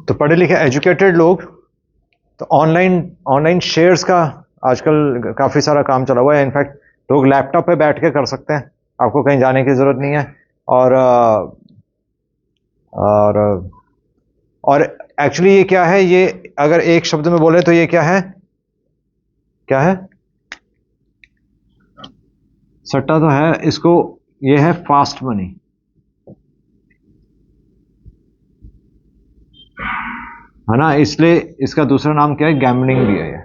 तो पढ़े लिखे एजुकेटेड लोग तो ऑनलाइन ऑनलाइन शेयर्स का आजकल काफ़ी सारा काम चला हुआ है। इनफैक्ट लोग लैपटॉप पे बैठ के कर सकते हैं, आपको कहीं जाने की ज़रूरत नहीं है। और और और एक्चुअली ये क्या है, ये अगर एक शब्द में बोले तो ये क्या है, क्या है? सट्टा तो है, इसको ये है फास्ट मनी, है ना। इसलिए इसका दूसरा नाम क्या है, गैम्बलिंग भी है, ये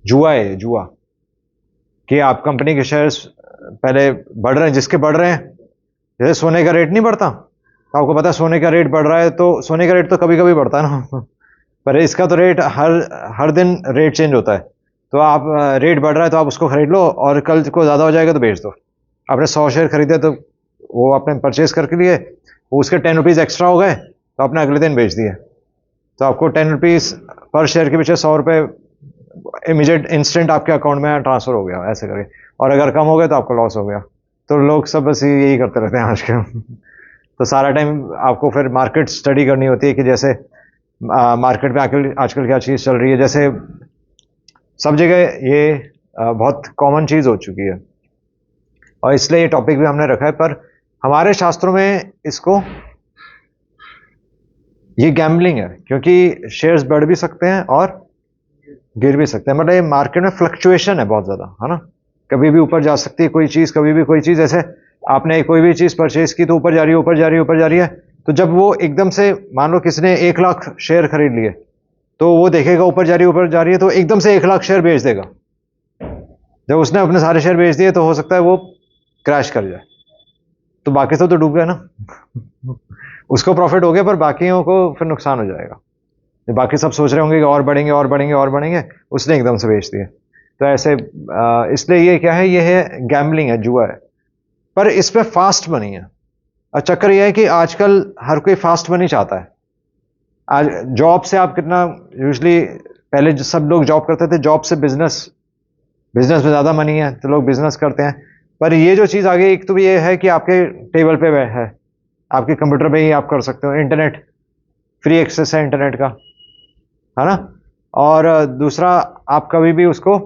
जुआ है, जुआ। कि आप कंपनी के शेयर्स पहले बढ़ रहे हैं, जिसके बढ़ रहे हैं, जैसे सोने का रेट नहीं बढ़ता, तो आपको पता है सोने का रेट बढ़ रहा है, तो सोने का रेट तो कभी कभी बढ़ता है ना पर इसका तो रेट हर हर दिन रेट चेंज होता है। तो आप रेट बढ़ रहा है तो आप उसको खरीद लो, और कल को ज़्यादा हो जाएगा तो बेच दो। आपने 100 शेयर खरीदे तो वो आपने परचेज करके लिए, वो उसके 10 रुपीज़ एक्स्ट्रा हो गए तो आपने अगले दिन बेच दिए, तो आपको 10 रुपीज़ पर शेयर के पीछे 100 रुपये इमीडिएट इंस्टेंट आपके अकाउंट में ट्रांसफ़र हो गया, ऐसे करके। और अगर कम हो गया तो आपको लॉस हो गया। तो लोग सब बस यही करते रहते हैं आजकल तो सारा टाइम आपको फिर मार्केट स्टडी करनी होती है कि जैसे मार्केट में आजकल क्या चीज़ चल रही है। जैसे सब जगह ये बहुत कॉमन चीज़ हो चुकी है, और इसलिए ये टॉपिक भी हमने रखा है। पर हमारे शास्त्रों में इसको ये गैम्बलिंग है, क्योंकि शेयर्स बढ़ भी सकते हैं और गिर भी सकते हैं। मतलब ये मार्केट में फ्लक्चुएशन है बहुत ज़्यादा, है ना। कभी भी ऊपर जा सकती है कोई चीज़, कभी भी कोई चीज़। ऐसे आपने कोई भी चीज़ परचेज की तो ऊपर जा रही है, ऊपर जा रही है, ऊपर जा रही है। तो जब वो एकदम से, मान लो किसी ने 1 लाख शेयर खरीद लिए, तो वो देखेगा ऊपर जा रही है, ऊपर जा रही है, तो एकदम से 1 लाख शेयर बेच देगा। जब उसने अपने सारे शेयर बेच दिए तो हो सकता है वो क्रैश कर जाए, तो बाकी सब तो डूब गए ना उसको प्रॉफिट हो गया, पर बाकियों को फिर नुकसान हो जाएगा। बाकी सब सोच रहे होंगे कि और बढ़ेंगे और बढ़ेंगे और बढ़ेंगे, उसने एकदम से बेच दिए। तो ऐसे इसलिए ये क्या है, ये है गैम्बलिंग है, जुआ है। पर इस पे फास्ट मनी है। और चक्कर ये है कि आजकल हर कोई फास्ट मनी चाहता है। आज जॉब से आप कितना, यूजली पहले जो सब लोग जॉब करते थे, जॉब से बिजनेस, बिजनेस में ज़्यादा मनी है तो लोग बिजनेस करते हैं। पर ये जो चीज़ आ गई, एक तो ये है कि आपके टेबल पे है, आपके कंप्यूटर पे ही आप कर सकते हो, इंटरनेट, फ्री एक्सेस है इंटरनेट का, है ना। और दूसरा, आप कभी भी उसको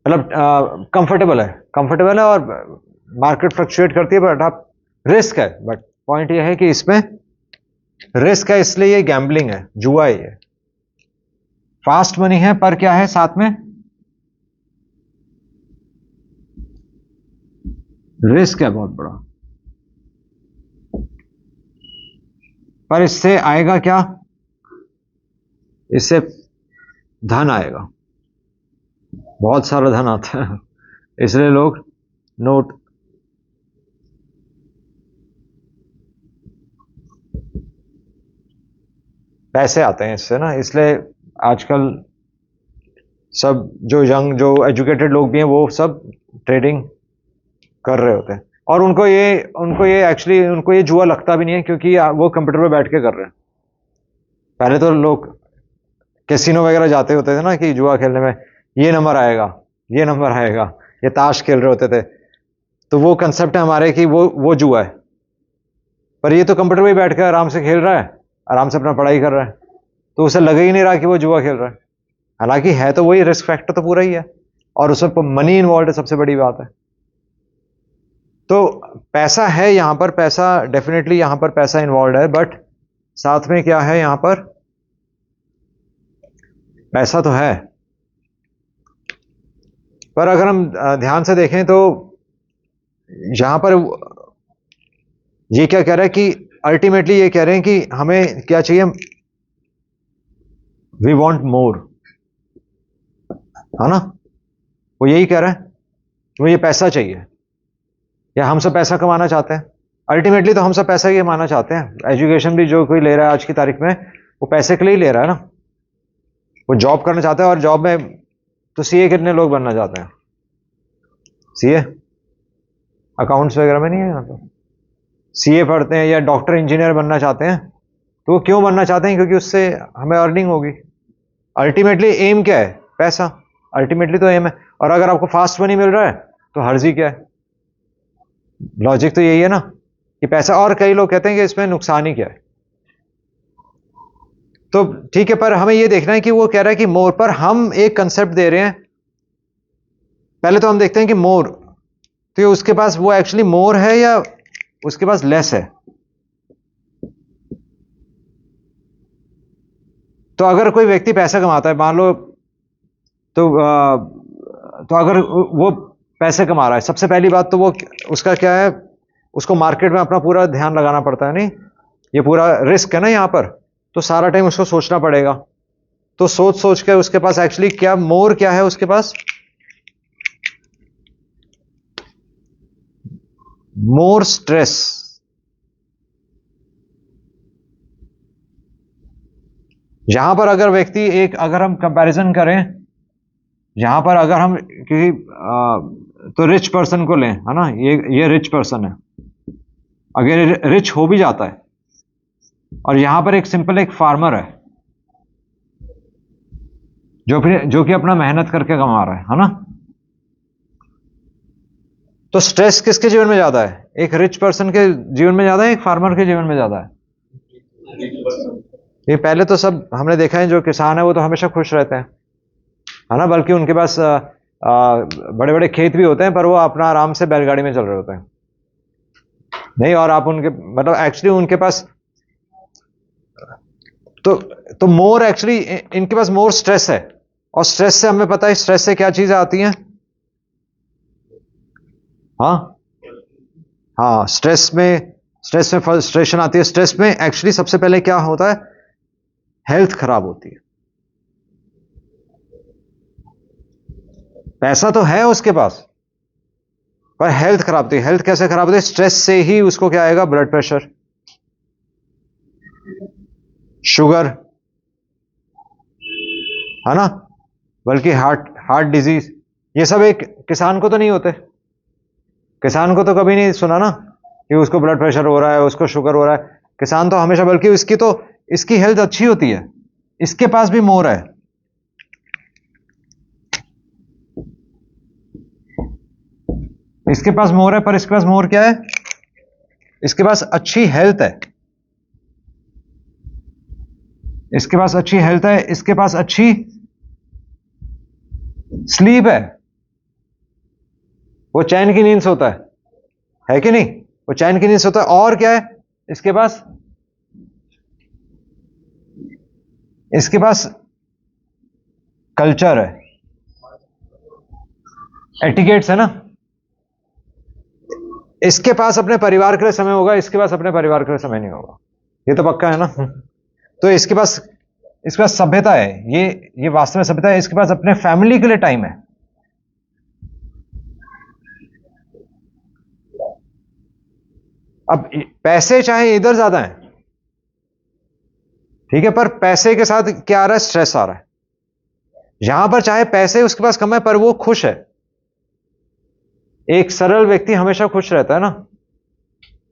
मतलब कंफर्टेबल है और मार्केट फ्लक्चुएट करती है, बट आप रिस्क है। बट पॉइंट ये है कि इसमें रिस्क है, इसलिए ये गैम्बलिंग है, जुआ है ये। फास्ट मनी है, पर क्या है साथ में, रिस्क है बहुत बड़ा। पर इससे आएगा क्या, इससे धन आएगा, बहुत सारा धन आता है, इसलिए लोग नोट, पैसे आते हैं इससे ना। इसलिए आजकल सब जो यंग, जो एजुकेटेड लोग भी हैं, वो सब ट्रेडिंग कर रहे होते हैं। और उनको ये एक्चुअली उनको ये जुआ लगता भी नहीं है, क्योंकि वो कंप्यूटर पे बैठ के कर रहे हैं। पहले तो लोग कैसीनो वगैरह जाते होते थे ना, कि जुआ खेलने में ये नंबर आएगा, ये नंबर आएगा, ये ताश खेल रहे होते थे। तो वो कंसेप्ट है हमारे कि वो जुआ है। पर ये तो कंप्यूटर पे बैठ कर आराम से खेल रहा है, आराम से अपना पढ़ाई कर रहा है, तो उसे लग ही नहीं रहा कि वो जुआ खेल रहा है। हालांकि है तो वही, रिस्क फैक्टर तो पूरा ही है, और उसमें मनी इन्वॉल्व है, सबसे बड़ी बात है। तो पैसा है यहां पर, पैसा डेफिनेटली यहां पर पैसा इन्वॉल्व है, बट साथ में क्या है, यहां पर पैसा तो है, पर अगर हम ध्यान से देखें तो यहां पर ये क्या कह रहा है कि अल्टीमेटली ये कह रहे हैं कि हमें क्या चाहिए, वी वांट मोर, है ना। वो यही कह रहा है, वो ये पैसा चाहिए, या हम सब पैसा कमाना चाहते हैं। अल्टीमेटली तो हम सब पैसा ही कमाना चाहते हैं। एजुकेशन भी जो कोई ले रहा है आज की तारीख में, वो पैसे के लिए ही ले रहा है ना। वो जॉब करना चाहता है, और जॉब में तो सीए कितने लोग बनना चाहते हैं, सीए अकाउंट्स वगैरह में नहीं है यहाँ तो, सीए पढ़ते हैं या डॉक्टर इंजीनियर बनना चाहते हैं। तो वो क्यों बनना चाहते हैं, क्योंकि उससे हमें अर्निंग होगी। अल्टीमेटली एम क्या है, पैसा, अल्टीमेटली तो एम है। और अगर आपको फास्ट मनी मिल रहा है तो हर्जी क्या है, लॉजिक तो यही है ना। कि पैसा, और कई लोग कहते हैं कि इसमें नुकसान ही क्या है। तो ठीक है, पर हमें यह देखना है कि वो कह रहा है कि मोर, पर हम एक कंसेप्ट दे रहे हैं। पहले तो हम देखते हैं कि मोर, तो उसके पास वो एक्चुअली मोर है या उसके पास लेस है। तो अगर कोई व्यक्ति पैसा कमाता है, मान लो, तो अगर वो पैसे कमा रहा है, सबसे पहली बात तो वो उसका क्या है, उसको मार्केट में अपना पूरा ध्यान लगाना पड़ता है। नहीं, ये पूरा रिस्क है ना यहां पर, तो सारा टाइम उसको सोचना पड़ेगा। तो सोच सोच के उसके पास एक्चुअली क्या मोर क्या है उसके पास, मोर स्ट्रेस। यहां पर अगर व्यक्ति एक, अगर हम कंपैरिजन करें, यहां पर अगर हम किसी तो रिच पर्सन को लें, है ना, ये रिच पर्सन है, अगर रिच हो भी जाता है, और यहां पर एक सिंपल एक फार्मर है जो कि अपना मेहनत करके कमा रहा है ना, तो स्ट्रेस किसके जीवन में ज्यादा है, एक रिच पर्सन के जीवन में ज्यादा है, एक फार्मर के जीवन में ज्यादा है? ये पहले तो सब हमने देखा है, जो किसान है वो तो हमेशा खुश रहते हैं, है ना, बल्कि उनके पास बड़े बड़े खेत भी होते हैं, पर वो अपना आराम से बैलगाड़ी में चल रहे होते हैं। नहीं, और आप उनके मतलब एक्चुअली उनके पास तो मोर एक्चुअली इनके पास मोर स्ट्रेस है, और स्ट्रेस से हमें पता है स्ट्रेस से क्या चीजें आती हैं। हाँ हाँ, स्ट्रेस में फ्रस्ट्रेशन आती है। स्ट्रेस में एक्चुअली सबसे पहले क्या होता है, हेल्थ खराब होती है। पैसा तो है उसके पास, पर हेल्थ खराब होती है। हेल्थ कैसे खराब होती है, स्ट्रेस से ही उसको क्या आएगा, ब्लड प्रेशर, शुगर, है ना, बल्कि हार्ट डिजीज। ये सब एक किसान को तो नहीं होते। किसान को तो कभी नहीं सुना ना कि उसको ब्लड प्रेशर हो रहा है, उसको शुगर हो रहा है। किसान तो हमेशा, बल्कि इसकी हेल्थ अच्छी होती है, इसके पास भी मोर है। इसके पास मोर है, पर इसके पास मोर क्या है, इसके पास अच्छी हेल्थ है, इसके पास अच्छी हेल्थ है, इसके पास अच्छी स्लीप है, वो चैन की नींद सोता है कि नहीं, वो चैन की नींद सोता है। और क्या है इसके पास, इसके पास कल्चर है, एटिकेट्स है ना। इसके पास अपने परिवार के लिए समय होगा, इसके पास अपने परिवार के लिए समय नहीं होगा, ये तो पक्का है ना। तो इसके पास सभ्यता है, ये वास्तव में सभ्यता है। इसके पास अपने फैमिली के लिए टाइम है। अब पैसे चाहे इधर ज्यादा हैं, ठीक है, पर पैसे के साथ क्या आ रहा है, स्ट्रेस आ रहा है। यहां पर चाहे पैसे उसके पास कम है, पर वो खुश है। एक सरल व्यक्ति हमेशा खुश रहता है ना,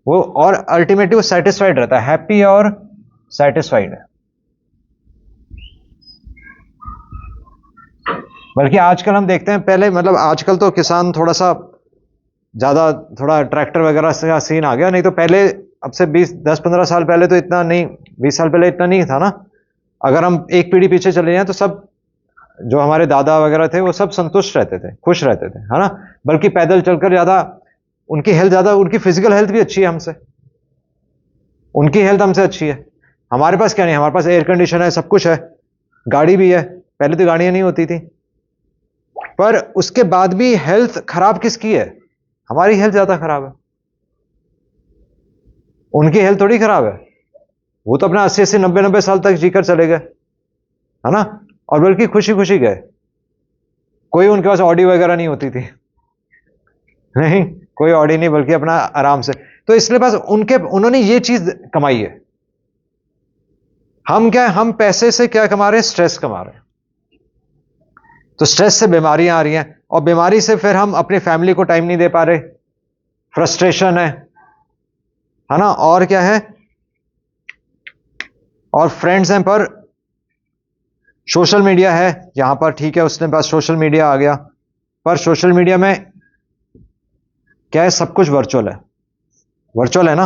वो, और अल्टीमेटली वो सेटिस्फाइड रहता है, हैप्पी और सेटिस्फाइड है। बल्कि आजकल हम देखते हैं, पहले मतलब आजकल तो किसान थोड़ा सा ज्यादा, थोड़ा ट्रैक्टर वगैरह का सीन आ गया, नहीं तो पहले, अब से 10-15 साल पहले तो इतना नहीं, 20 साल पहले इतना नहीं था ना। अगर हम एक पीढ़ी पीछे चले जाएं तो सब जो हमारे दादा वगैरह थे वो सब संतुष्ट रहते थे, खुश रहते थे, है ना। बल्कि पैदल चलकर ज्यादा, उनकी हेल्थ ज्यादा, उनकी फिजिकल हेल्थ भी अच्छी है हमसे, उनकी हेल्थ हमसे अच्छी है। हमारे पास क्या नहीं, हमारे पास एयर कंडीशन है, सब कुछ है, गाड़ी भी है। पहले तो गाड़ियां नहीं होती थी, पर उसके बाद भी हेल्थ खराब किसकी है, हमारी हेल्थ ज्यादा खराब है, उनकी हेल्थ थोड़ी खराब है। वो तो अपना 80-80, 90-90 साल तक जीकर चले गए, है ना, और बल्कि खुशी खुशी गए। कोई उनके पास ऑडी वगैरह नहीं होती थी, नहीं, कोई ऑडी नहीं, बल्कि अपना आराम से। तो इसलिए बस उन्होंने ये चीज कमाई है। हम क्या, हम पैसे से क्या कमा रहे हैं, स्ट्रेस कमा रहे हैं। तो स्ट्रेस से बीमारियां आ रही हैं, और बीमारी से फिर हम अपनी फैमिली को टाइम नहीं दे पा रहे, फ्रस्ट्रेशन है ना, और क्या है, और फ्रेंड्स हैं, पर सोशल मीडिया है यहां पर, ठीक है, उसने पास सोशल मीडिया आ गया, पर सोशल मीडिया में क्या है, सब कुछ वर्चुअल है, वर्चुअल है ना।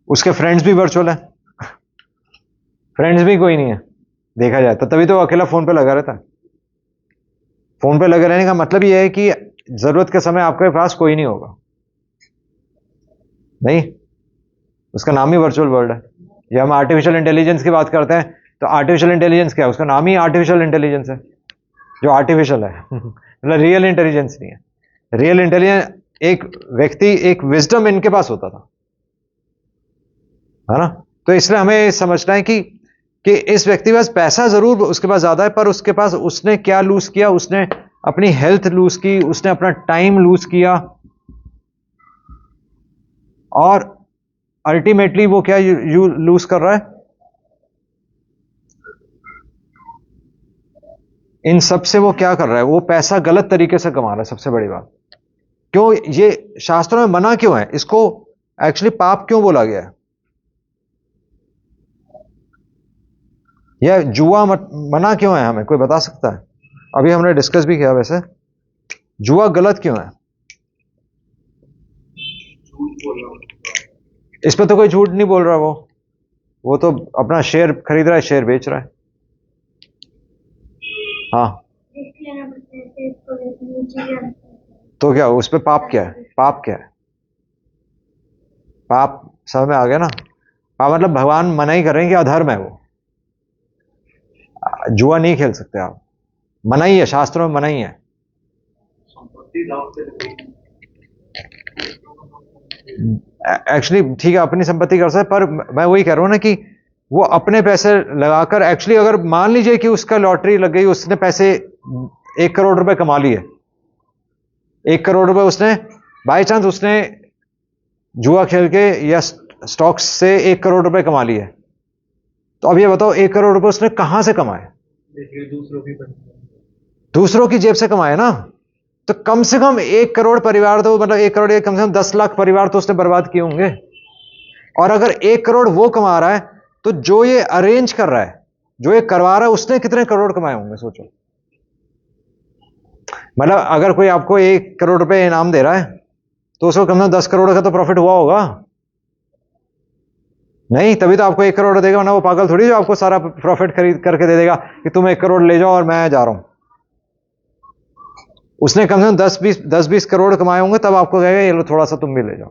उसके फ्रेंड्स भी वर्चुअल है, फ्रेंड्स भी कोई नहीं है देखा जाए तो, तभी तो वो अकेला फोन पे लगा रहता है। फोन पे लगे रहने का मतलब ये है कि जरूरत के समय आपके पास कोई नहीं होगा, नहीं, उसका नाम ही वर्चुअल वर्ल्ड है। या हम आर्टिफिशियल इंटेलिजेंस की बात करते हैं तो आर्टिफिशियल इंटेलिजेंस क्या है, उसका नाम ही आर्टिफिशियल इंटेलिजेंस है, जो आर्टिफिशियल है मतलब रियल इंटेलिजेंस नहीं है। रियल इंटेलिजेंस एक व्यक्ति, एक विजडम इनके पास होता था, है ना। तो इसलिए हमें समझना है कि इस व्यक्ति के पास पैसा जरूर उसके पास ज्यादा है, पर उसके पास उसने क्या लूज किया, उसने अपनी हेल्थ लूज की, उसने अपना टाइम लूज किया, और अल्टीमेटली वो क्या यू लूज कर रहा है, इन सब से वो क्या कर रहा है, वो पैसा गलत तरीके से कमा रहा है। सबसे बड़ी बात क्यों, ये शास्त्रों में मना क्यों है, इसको एक्चुअली पाप क्यों बोला गया है, यह जुआ मना क्यों है, हमें कोई बता सकता है? अभी हमने डिस्कस भी किया, वैसे जुआ गलत क्यों है? इस पर तो कोई झूठ नहीं बोल रहा, वो तो अपना शेयर खरीद रहा है, शेयर बेच रहा है। हाँ, तो क्या उस पर पाप क्या है? पाप क्या है? पाप समझ में आ गया ना? पाप मतलब भगवान मना ही कर रहे हैं कि अधर्म है वो, जुआ नहीं खेल सकते आप, मना ही है, शास्त्रों में मना ही है। एक्चुअली ठीक है, अपनी संपत्ति कर सकते, पर मैं वही कह रहा हूं ना कि वो अपने पैसे लगाकर, एक्चुअली अगर मान लीजिए कि उसका लॉटरी लग गई, उसने पैसे 1 करोड़ रुपए कमा लिए, 1 करोड़ रुपए उसने बाई चांस उसने जुआ खेल के या स्टॉक्स से 1 करोड़ रुपए कमा लिए, तो अब ये बताओ 1 करोड़ रुपए उसने कहां से कमाए? दूसरों की जेब से कमाए ना। तो कम से कम 1 करोड़ परिवार, तो मतलब 1 करोड़, कम से कम 10 लाख परिवार तो उसने बर्बाद किए होंगे। और अगर 1 करोड़ वो कमा रहा है, तो जो ये अरेंज कर रहा है, जो ये करवा रहा है, उसने कितने करोड़ कमाए होंगे सोचो। मतलब अगर कोई आपको 1 करोड़ रुपए इनाम दे रहा है, तो उसको कम से कम 10 करोड़ का तो प्रॉफिट हुआ होगा, नहीं? तभी तो आपको 1 करोड़ देगा, वरना वो पागल थोड़ी जो आपको सारा प्रॉफिट खरीद करके दे देगा कि तुम 1 करोड़ ले जाओ और मैं जा रहा हूं। उसने कम से कम 10-20 करोड़ कमाए होंगे, तब आपको कहेगा ये लो थोड़ा सा तुम भी ले जाओ।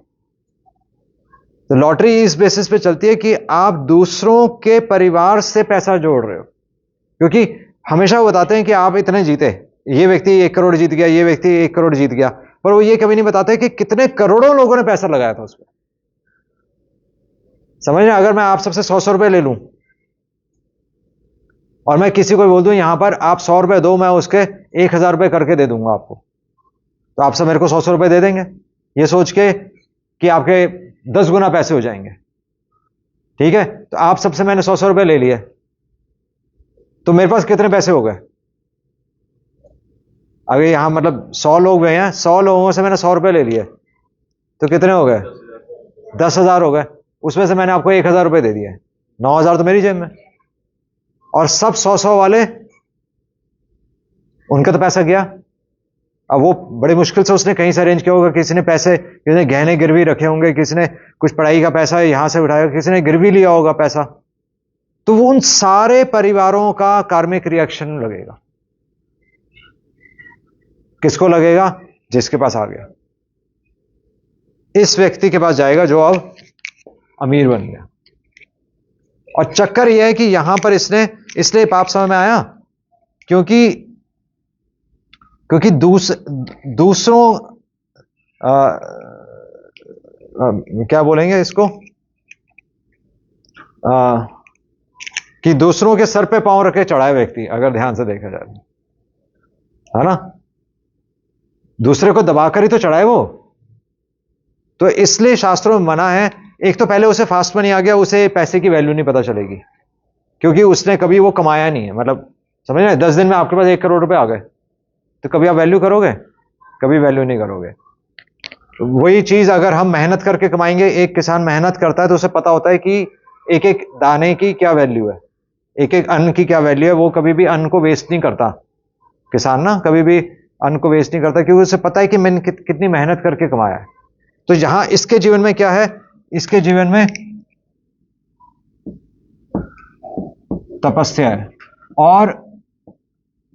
तो लॉटरी इस बेसिस पे चलती है कि आप दूसरों के परिवार से पैसा जोड़ रहे हो, क्योंकि हमेशा वो बताते हैं कि आप इतने जीते, ये व्यक्ति 1 करोड़ जीत गया, ये व्यक्ति 1 करोड़ जीत गया, पर वो ये कभी नहीं बताते कि कितने करोड़ों लोगों ने पैसा लगाया था उसमें। समझ रहे? अगर मैं आप सबसे 100 रुपए ले लूं और मैं किसी को बोल दूं यहां पर आप 100 रुपए दो, मैं उसके 1000 रुपए करके दे दूंगा आपको, तो आप सब मेरे को 100 रुपए दे देंगे, ये सोच के कि आपके 10 गुना पैसे हो जाएंगे। ठीक है, तो आप सबसे मैंने 100 रुपए ले लिए, तो मेरे पास कितने पैसे हो गए? अगर यहां मतलब 100 लोग गए हैं, 100 लोगों से मैंने 100 रुपए ले लिए, तो कितने हो गए? 10,000 हो गए। उसमें से मैंने आपको 1,000 रुपए दे दिए, 9,000 तो मेरी जेब में, और सब 100 वाले, उनका तो पैसा गया। अब वो बड़ी मुश्किल से उसने कहीं से अरेंज किया होगा, किसी ने पैसे, किसी ने गहने गिरवी रखे होंगे, किसी ने कुछ पढ़ाई का पैसा यहां से उठाया, किसी ने गिरवी लिया होगा पैसा, तो वो उन सारे परिवारों का कार्मिक रिएक्शन लगेगा। किसको लगेगा? जिसके पास आ गया, इस व्यक्ति के पास जाएगा जो अब अमीर बन गया। और चक्कर यह है कि यहां पर इसने इसलिए पाप समझ में आया क्योंकि दूसरों क्या बोलेंगे इसको, कि दूसरों के सर पे पांव रखे चढ़ाए व्यक्ति, अगर ध्यान से देखा जाए, है ना, दूसरे को दबाकर ही तो चढ़ाए वो। तो इसलिए शास्त्रों में मना है। एक तो पहले उसे फास्ट मनी आ गया, उसे पैसे की वैल्यू नहीं पता चलेगी, क्योंकि उसने कभी वो कमाया नहीं है। मतलब समझ रहे, 10 दिन में आपके पास 1 करोड़ रुपए आ गए, तो कभी आप वैल्यू करोगे? कभी वैल्यू नहीं करोगे। वही चीज अगर हम मेहनत करके कमाएंगे, एक किसान मेहनत करता है तो उसे पता होता है कि एक एक दाने की क्या वैल्यू है, एक एक अन्न की क्या वैल्यू है। वो कभी भी अन्न को वेस्ट नहीं करता, किसान ना कभी भी अन्न को वेस्ट नहीं करता, क्योंकि उसे पता है कि मैंने कितनी मेहनत करके कमाया है। तो यहां इसके जीवन में क्या है, इसके जीवन में तपस्या है, और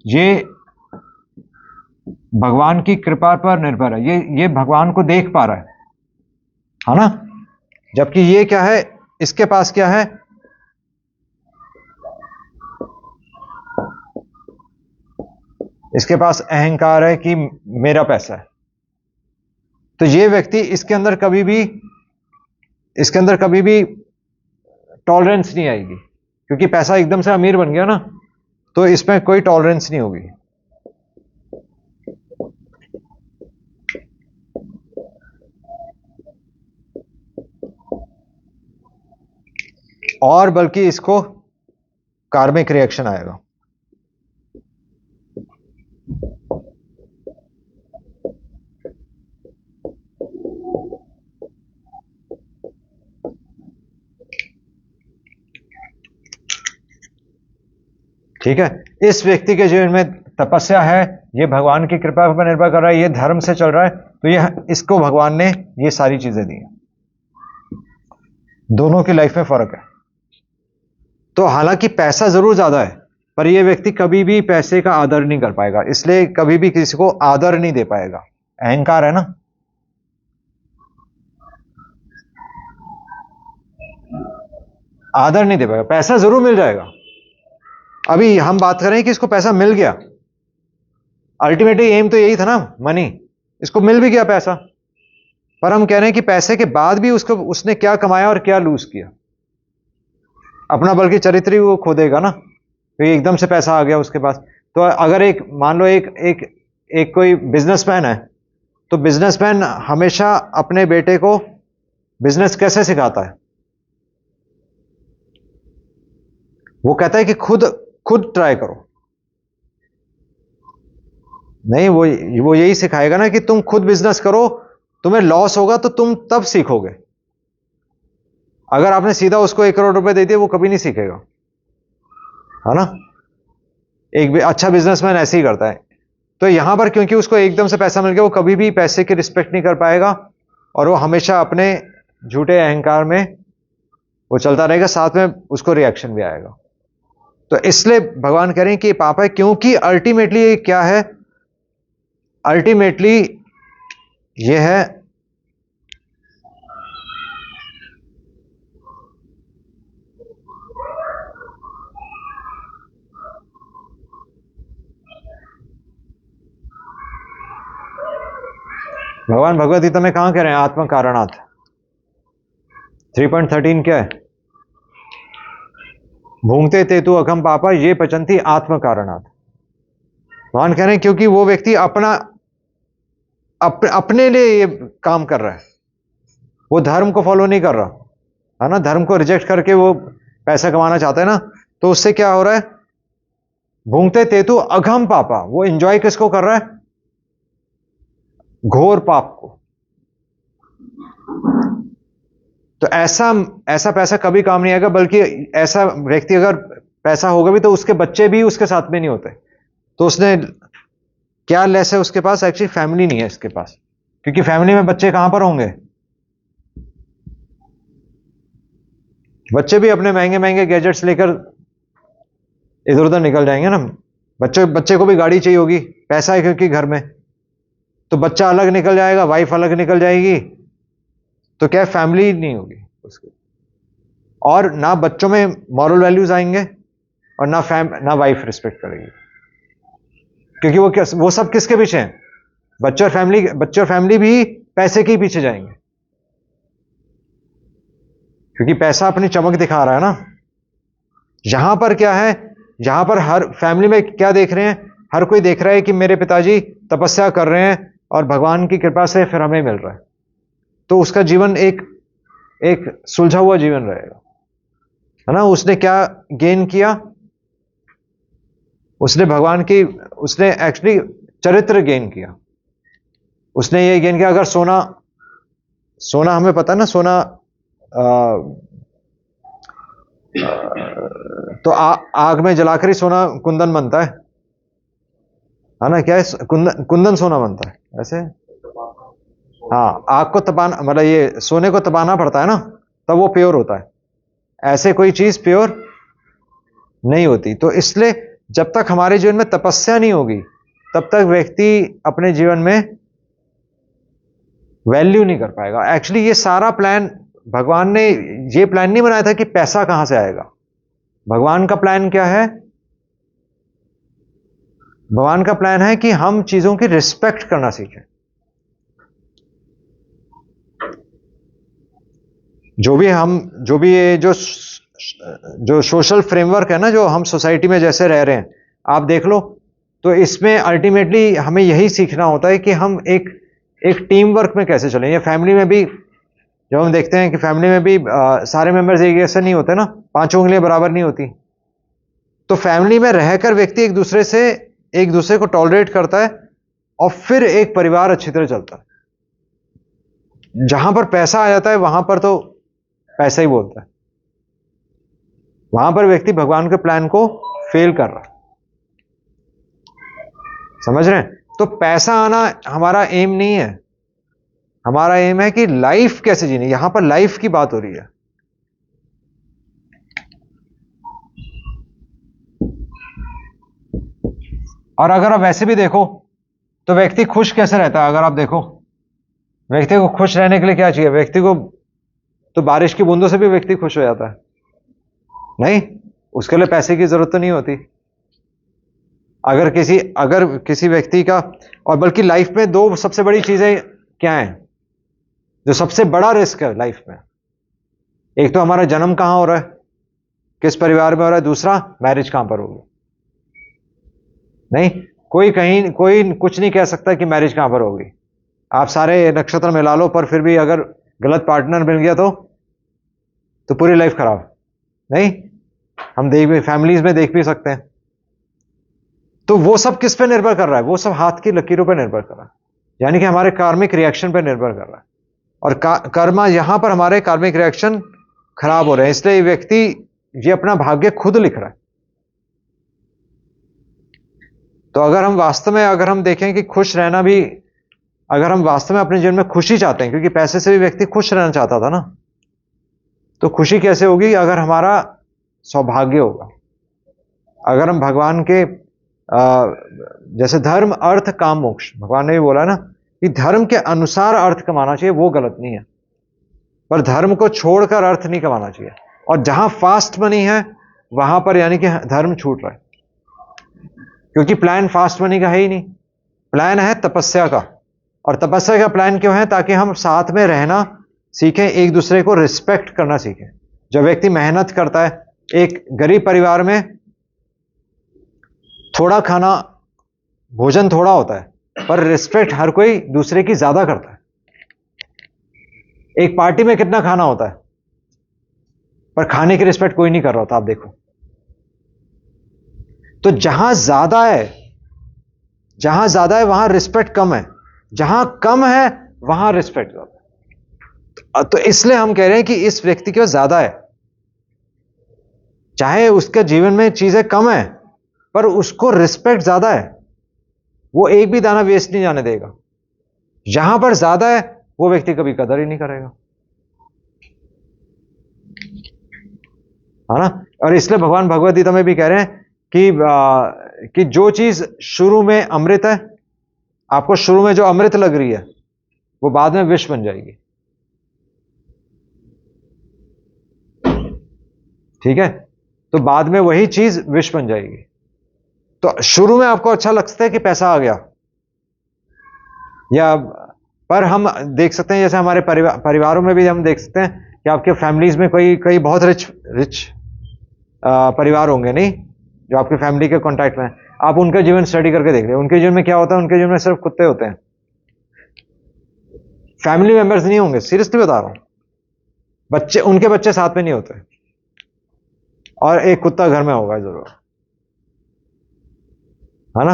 ये भगवान की कृपा पर निर्भर है, ये भगवान को देख पा रहा है ना। जबकि ये क्या है, इसके पास क्या है, इसके पास अहंकार है कि मेरा पैसा है। तो ये व्यक्ति इसके अंदर कभी भी टॉलरेंस नहीं आएगी, क्योंकि पैसा एकदम से अमीर बन गया ना, तो इसमें कोई टॉलरेंस नहीं होगी। और बल्कि इसको कार्मिक रिएक्शन आएगा। ठीक है, इस व्यक्ति के जीवन में तपस्या है, ये भगवान की कृपा पर निर्भर कर रहा है, ये धर्म से चल रहा है, तो ये इसको भगवान ने ये सारी चीजें दी हैं। दोनों की लाइफ में फर्क है। तो हालांकि पैसा जरूर ज्यादा है, पर यह व्यक्ति कभी भी पैसे का आदर नहीं कर पाएगा, इसलिए कभी भी किसी को आदर नहीं दे पाएगा। अहंकार है ना। आदर नहीं दे पाएगा। पैसा जरूर मिल जाएगा। अभी हम बात करें कि इसको पैसा मिल गया, अल्टीमेटली एम तो यही था ना, मनी। इसको मिल भी गया पैसा, पर हम कह रहे हैं कि पैसे के बाद भी उसने क्या कमाया और क्या लूज किया। अपना बल्कि चरित्र ही वो खो देगा ना, तो एकदम से पैसा आ गया उसके पास। तो अगर एक मान लो एक कोई बिजनेसमैन है, तो बिजनेसमैन हमेशा अपने बेटे को बिजनेस कैसे सिखाता है? वो कहता है कि खुद ट्राई करो। नहीं, वो यही सिखाएगा ना कि तुम खुद बिजनेस करो, तुम्हें लॉस होगा तो तुम तब सीखोगे। अगर आपने सीधा उसको 1 करोड़ रुपए दे दिए, वो कभी नहीं सीखेगा, है ना। एक अच्छा बिजनेसमैन ऐसे ही करता है। तो यहां पर क्योंकि उसको एकदम से पैसा मिल गया, वो कभी भी पैसे की रिस्पेक्ट नहीं कर पाएगा, और वो हमेशा अपने झूठे अहंकार में वो चलता रहेगा, साथ में उसको रिएक्शन भी आएगा। तो इसलिए भगवान कह रहे हैं कि ये पाप है, क्योंकि अल्टीमेटली ये क्या है? अल्टीमेटली ये है भगवान भगवद गीता में कहां कह रहे हैं? आत्म कारणात् 3.13 क्या है? भूंगते ते तु अघम पापा ये पचंती आत्म कारणात्। भगवान कह रहे हैं क्योंकि वो व्यक्ति अपने लिए ये काम कर रहा है, वो धर्म को फॉलो नहीं कर रहा, है ना। धर्म को रिजेक्ट करके वो पैसा कमाना चाहता है ना, तो उससे क्या हो रहा है? भूंगते तेतु अघम पापा। वो एंजॉय किसको कर रहा है? घोर पाप को। तो ऐसा पैसा कभी काम नहीं आएगा, बल्कि ऐसा व्यक्ति अगर पैसा होगा भी तो उसके बच्चे भी उसके साथ में नहीं होते। तो उसने क्या लेस है उसके पास? एक्चुअली फैमिली नहीं है इसके पास, क्योंकि फैमिली में बच्चे कहां पर होंगे? बच्चे भी अपने महंगे महंगे गैजेट्स लेकर इधर उधर निकल जाएंगे ना। बच्चे को भी गाड़ी चाहिए होगी, पैसा है क्योंकि घर में, तो बच्चा अलग निकल जाएगा, वाइफ अलग निकल जाएगी, तो क्या फैमिली नहीं होगी उसकी। और ना बच्चों में मॉरल वैल्यूज आएंगे, और ना वाइफ रिस्पेक्ट करेगी, क्योंकि वो सब किसके पीछे हैं? बच्चे और फैमिली भी पैसे के ही पीछे जाएंगे, क्योंकि पैसा अपनी चमक दिखा रहा है ना। यहां पर क्या है? यहां पर हर फैमिली में क्या देख रहे हैं? हर कोई देख रहा है कि मेरे पिताजी तपस्या कर रहे हैं और भगवान की कृपा से फिर हमें मिल रहा है, तो उसका जीवन एक सुलझा हुआ जीवन रहेगा, है ना। उसने क्या गेन किया? उसने एक्चुअली चरित्र गेन किया। उसने ये गेन किया, अगर सोना हमें पता है ना, सोना तो आग में जलाकर ही सोना कुंदन बनता है ना। क्या है? कुंदन सोना बनता है ऐसे। हाँ, आग को तपाना, मतलब ये सोने को तपाना पड़ता है ना, तब वो प्योर होता है। ऐसे कोई चीज प्योर नहीं होती। तो इसलिए जब तक हमारे जीवन में तपस्या नहीं होगी तब तक व्यक्ति अपने जीवन में वैल्यू नहीं कर पाएगा। एक्चुअली ये सारा प्लान भगवान ने ये प्लान नहीं बनाया था कि पैसा कहां से आएगा। भगवान का प्लान क्या है? भगवान का प्लान है कि हम चीजों की रिस्पेक्ट करना सीखें। जो भी ये जो सोशल फ्रेमवर्क है ना, जो हम सोसाइटी में जैसे रह रहे हैं, आप देख लो, तो इसमें अल्टीमेटली हमें यही सीखना होता है कि हम एक टीम वर्क में कैसे चलें। या फैमिली में भी जब हम देखते हैं कि फैमिली में भी सारे मेंबर्स एक जैसे नहीं होते ना, पांचों उंगलियां बराबर नहीं होती। तो फैमिली में रहकर व्यक्ति एक दूसरे को टॉलरेट करता है और फिर एक परिवार अच्छी तरह चलता है। जहां पर पैसा आ जाता है वहां पर तो पैसा ही बोलता है, वहां पर व्यक्ति भगवान के प्लान को फेल कर रहा है। समझ रहे हैं? तो पैसा आना हमारा एम नहीं है। हमारा एम है कि लाइफ कैसे जीनी। यहां पर लाइफ की बात हो रही है। और अगर आप वैसे भी देखो तो व्यक्ति खुश कैसे रहता है? अगर आप देखो, व्यक्ति को खुश रहने के लिए क्या चाहिए? व्यक्ति को तो बारिश की बूंदों से भी व्यक्ति खुश हो जाता है। नहीं, उसके लिए पैसे की जरूरत तो नहीं होती। अगर किसी व्यक्ति का, और बल्कि लाइफ में दो सबसे बड़ी चीजें क्या हैं जो सबसे बड़ा रिस्क है लाइफ में? एक तो हमारा जन्म कहां हो रहा है, किस परिवार में हो रहा है। दूसरा, मैरिज कहां पर होगी। नहीं, कोई कुछ नहीं कह सकता कि मैरिज कहां पर होगी। आप सारे नक्षत्र मिला लो, पर फिर भी अगर गलत पार्टनर मिल गया तो पूरी लाइफ खराब। नहीं, हम फैमिलीज में देख भी सकते हैं। तो वो सब किस पे निर्भर कर रहा है? वो सब हाथ की लकीरों पर निर्भर कर रहा है, यानी कि हमारे कार्मिक रिएक्शन पर निर्भर कर रहा है। और कर्मा, यहां पर हमारे कार्मिक रिएक्शन खराब हो रहे हैं, इसलिए व्यक्ति ये अपना भाग्य खुद लिख रहा है। तो अगर हम देखें कि खुश रहना भी, अगर हम वास्तव में अपने जीवन में खुशी चाहते हैं, क्योंकि पैसे से भी व्यक्ति खुश रहना चाहता था ना, तो खुशी कैसे होगी? अगर हमारा सौभाग्य होगा, अगर हम भगवान के जैसे धर्म, अर्थ, काम, मोक्ष, भगवान ने भी बोला ना कि धर्म के अनुसार अर्थ कमाना चाहिए, वो गलत नहीं है, पर धर्म को छोड़कर अर्थ नहीं कमाना चाहिए। और जहां फास्ट मनी है वहां पर यानी कि धर्म छूट रहा है, क्योंकि प्लान फास्ट मनी का है ही नहीं। प्लान है तपस्या का, और तपस्या का प्लान क्यों है? ताकि हम साथ में रहना सीखें, एक दूसरे को रिस्पेक्ट करना सीखें। जब व्यक्ति मेहनत करता है, एक गरीब परिवार में थोड़ा खाना, भोजन थोड़ा होता है, पर रिस्पेक्ट हर कोई दूसरे की ज्यादा करता है। एक पार्टी में कितना खाना होता है, पर खाने की रिस्पेक्ट कोई नहीं कर रहा होता। आप देखो, तो जहां ज्यादा है वहां रिस्पेक्ट कम है, जहां कम है वहां रिस्पेक्ट ज्यादा है। तो इसलिए हम कह रहे हैं कि इस व्यक्ति के पास ज्यादा है, चाहे उसके जीवन में चीजें कम है, पर उसको रिस्पेक्ट ज्यादा है। वो एक भी दाना वेस्ट नहीं जाने देगा। जहां पर ज्यादा है वो व्यक्ति कभी कदर ही नहीं करेगा, है ना। और इसलिए भगवान भगवद गीता में भी कह रहे हैं कि जो चीज शुरू में अमृत है, आपको शुरू में जो अमृत लग रही है वो बाद में विष बन जाएगी। ठीक है, तो बाद में वही चीज विष बन जाएगी। तो शुरू में आपको अच्छा लगता है कि पैसा आ गया, या पर हम देख सकते हैं जैसे हमारे परिवारों में भी हम देख सकते हैं कि आपके फैमिलीज में कई बहुत रिच परिवार होंगे, नहीं, जो आपके फैमिली के कांटेक्ट में। आप उनका जीवन स्टडी करके देख रहे हैं, उनके जीवन में क्या होता है? उनके जीवन में सिर्फ कुत्ते होते हैं, फैमिली मेंबर्स नहीं होंगे। सीरियसली बता रहा हूं, उनके बच्चे साथ में नहीं होते, और एक कुत्ता घर में होगा जरूर, है ना।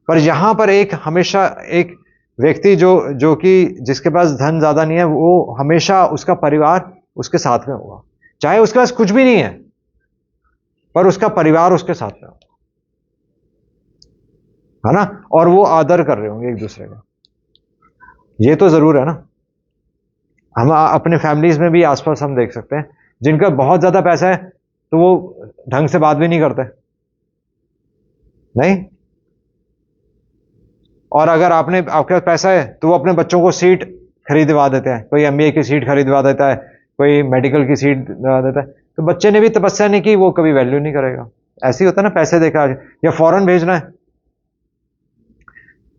पर यहां पर हमेशा एक व्यक्ति जिसके पास धन ज्यादा नहीं है, वो हमेशा उसका परिवार उसके साथ में होगा, चाहे उसके पास कुछ भी नहीं है, पर उसका परिवार उसके साथ में होगा, है ना। और वो आदर कर रहे होंगे एक दूसरे का, ये तो जरूर है ना। हम अपने फैमिलीज में भी आसपास हम देख सकते हैं जिनका बहुत ज्यादा पैसा है, तो वो ढंग से बात भी नहीं करते, नहीं। और अगर आपके पास पैसा है तो वो अपने बच्चों को सीट खरीदवा देते हैं, कोई एमबीए की सीट खरीदवा देता है, कोई मेडिकल की सीट दिलवा देता है, तो बच्चे ने भी तपस्या नहीं की, वो कभी वैल्यू नहीं करेगा। ऐसे ही होता है ना, पैसे देखा या फॉरेन भेजना है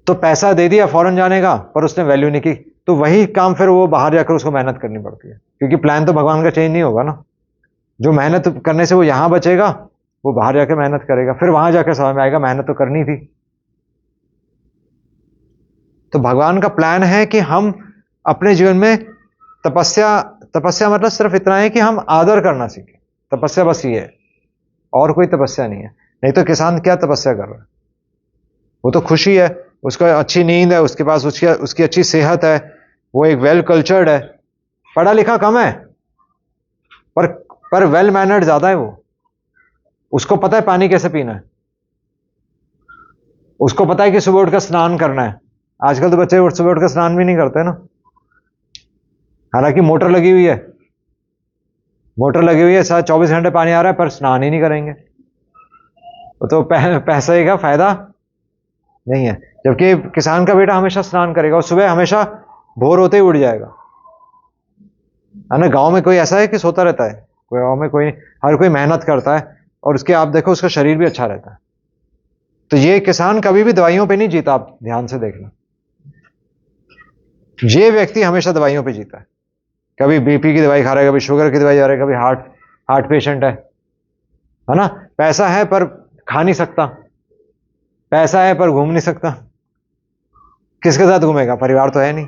तो पैसा दे दिया फॉरेन जाने का, पर उसने वैल्यू नहीं की, तो वही काम फिर वो बाहर जाकर उसको मेहनत करनी पड़ती है, क्योंकि प्लान तो भगवान का चेंज नहीं होगा ना। जो मेहनत करने से वो यहां बचेगा, वो बाहर जाकर मेहनत करेगा, फिर वहां जाकर समझ में आएगा मेहनत तो करनी थी। तो भगवान का प्लान है कि हम अपने जीवन में तपस्या, तपस्या मतलब सिर्फ इतना है कि हम आदर करना सीखें। तपस्या बस ये है, और कोई तपस्या नहीं है। नहीं तो किसान क्या तपस्या कर रहा है, वो तो खुशी है, उसका अच्छी नींद है, उसके पास उसकी अच्छी सेहत है, वो एक वेल कल्चर्ड है, पढ़ा लिखा कम है, पर पर वेल मैनर्ड ज्यादा है। वो, उसको पता है पानी कैसे पीना है, उसको पता है कि सुबह उठकर स्नान करना है। आजकल तो बच्चे सुबह उठकर स्नान भी नहीं करते ना, हालांकि मोटर लगी हुई है, मोटर लगी हुई है, साथ 24 घंटे पानी आ रहा है, पर स्नान ही नहीं करेंगे। तो पैसे का फायदा नहीं है। जबकि किसान का बेटा हमेशा स्नान करेगा और सुबह हमेशा भोर होते ही उठ जाएगा, है ना। गांव में कोई ऐसा है कि सोता रहता है? कोई गांव में कोई नहीं, हर कोई मेहनत करता है, और उसके आप देखो उसका शरीर भी अच्छा रहता है। तो ये किसान कभी भी दवाइयों पे नहीं जीता, आप ध्यान से देखना। ये व्यक्ति हमेशा दवाइयों पे जीता है, कभी बीपी की दवाई खा रहा है, कभी शुगर की दवाई जा रहा है, कभी हार्ट पेशेंट है ना। पैसा है पर खा नहीं सकता, पैसा है पर घूम नहीं सकता, किसके साथ घूमेगा? परिवार तो है नहीं।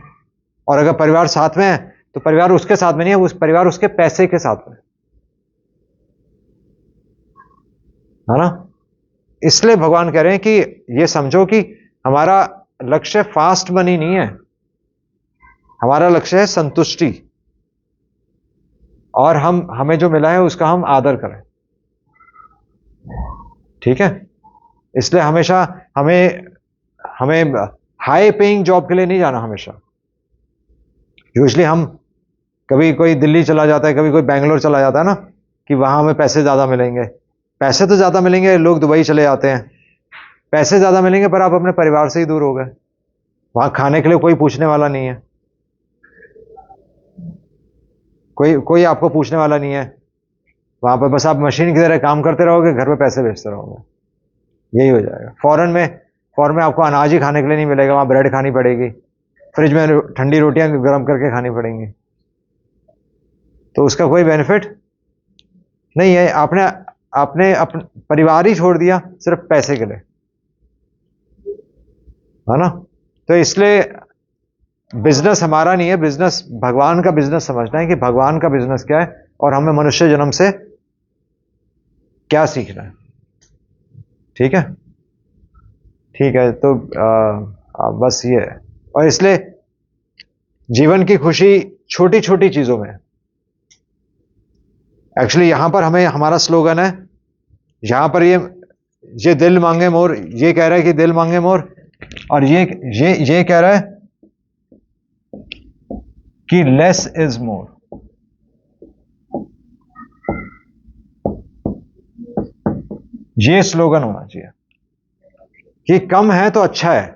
और अगर परिवार साथ में है तो परिवार उसके साथ में नहीं है, उस परिवार उसके पैसे के साथ में है ना। इसलिए भगवान कह रहे हैं कि ये समझो कि हमारा लक्ष्य फास्ट मनी नहीं है, हमारा लक्ष्य है संतुष्टि, और हमें जो मिला है उसका हम आदर करें, ठीक है। इसलिए हमेशा हमें हमें हाई पेइंग जॉब के लिए नहीं जाना हमेशा। यूजली हम, कभी कोई दिल्ली चला जाता है, कभी कोई बैंगलोर चला जाता है ना, कि वहां हमें पैसे ज्यादा मिलेंगे। पैसे तो ज्यादा मिलेंगे, लोग दुबई चले जाते हैं, पैसे ज्यादा मिलेंगे, पर आप अपने परिवार से ही दूर हो गए। वहां खाने के लिए कोई पूछने वाला नहीं है, कोई कोई आपको पूछने वाला नहीं है। वहां पर बस आप मशीन की तरह काम करते रहोगे, घर पे पैसे भेजते रहोगे, यही हो जाएगा। फॉरेन में आपको अनाज ही खाने के लिए नहीं मिलेगा, वहां ब्रेड खानी पड़ेगी, फ्रिज में ठंडी रोटियां गर्म करके खानी पड़ेंगी, तो उसका कोई बेनिफिट नहीं है। आपने आपने अपने परिवार ही छोड़ दिया सिर्फ पैसे के लिए, है ना। तो इसलिए बिजनेस हमारा नहीं है, बिजनेस भगवान का बिजनेस समझना है कि भगवान का बिजनेस क्या है और हमें मनुष्य जन्म से क्या सीखना है, ठीक है। ठीक है, तो बस ये है। और इसलिए जीवन की खुशी छोटी छोटी चीजों में है। एक्चुअली यहां पर हमें, हमारा स्लोगन है यहां पर, ये दिल मांगे मोर, ये कह रहा है कि दिल मांगे मोर, और ये कह रहा है कि लेस इज मोर। ये स्लोगन होना चाहिए कि कम है तो अच्छा है,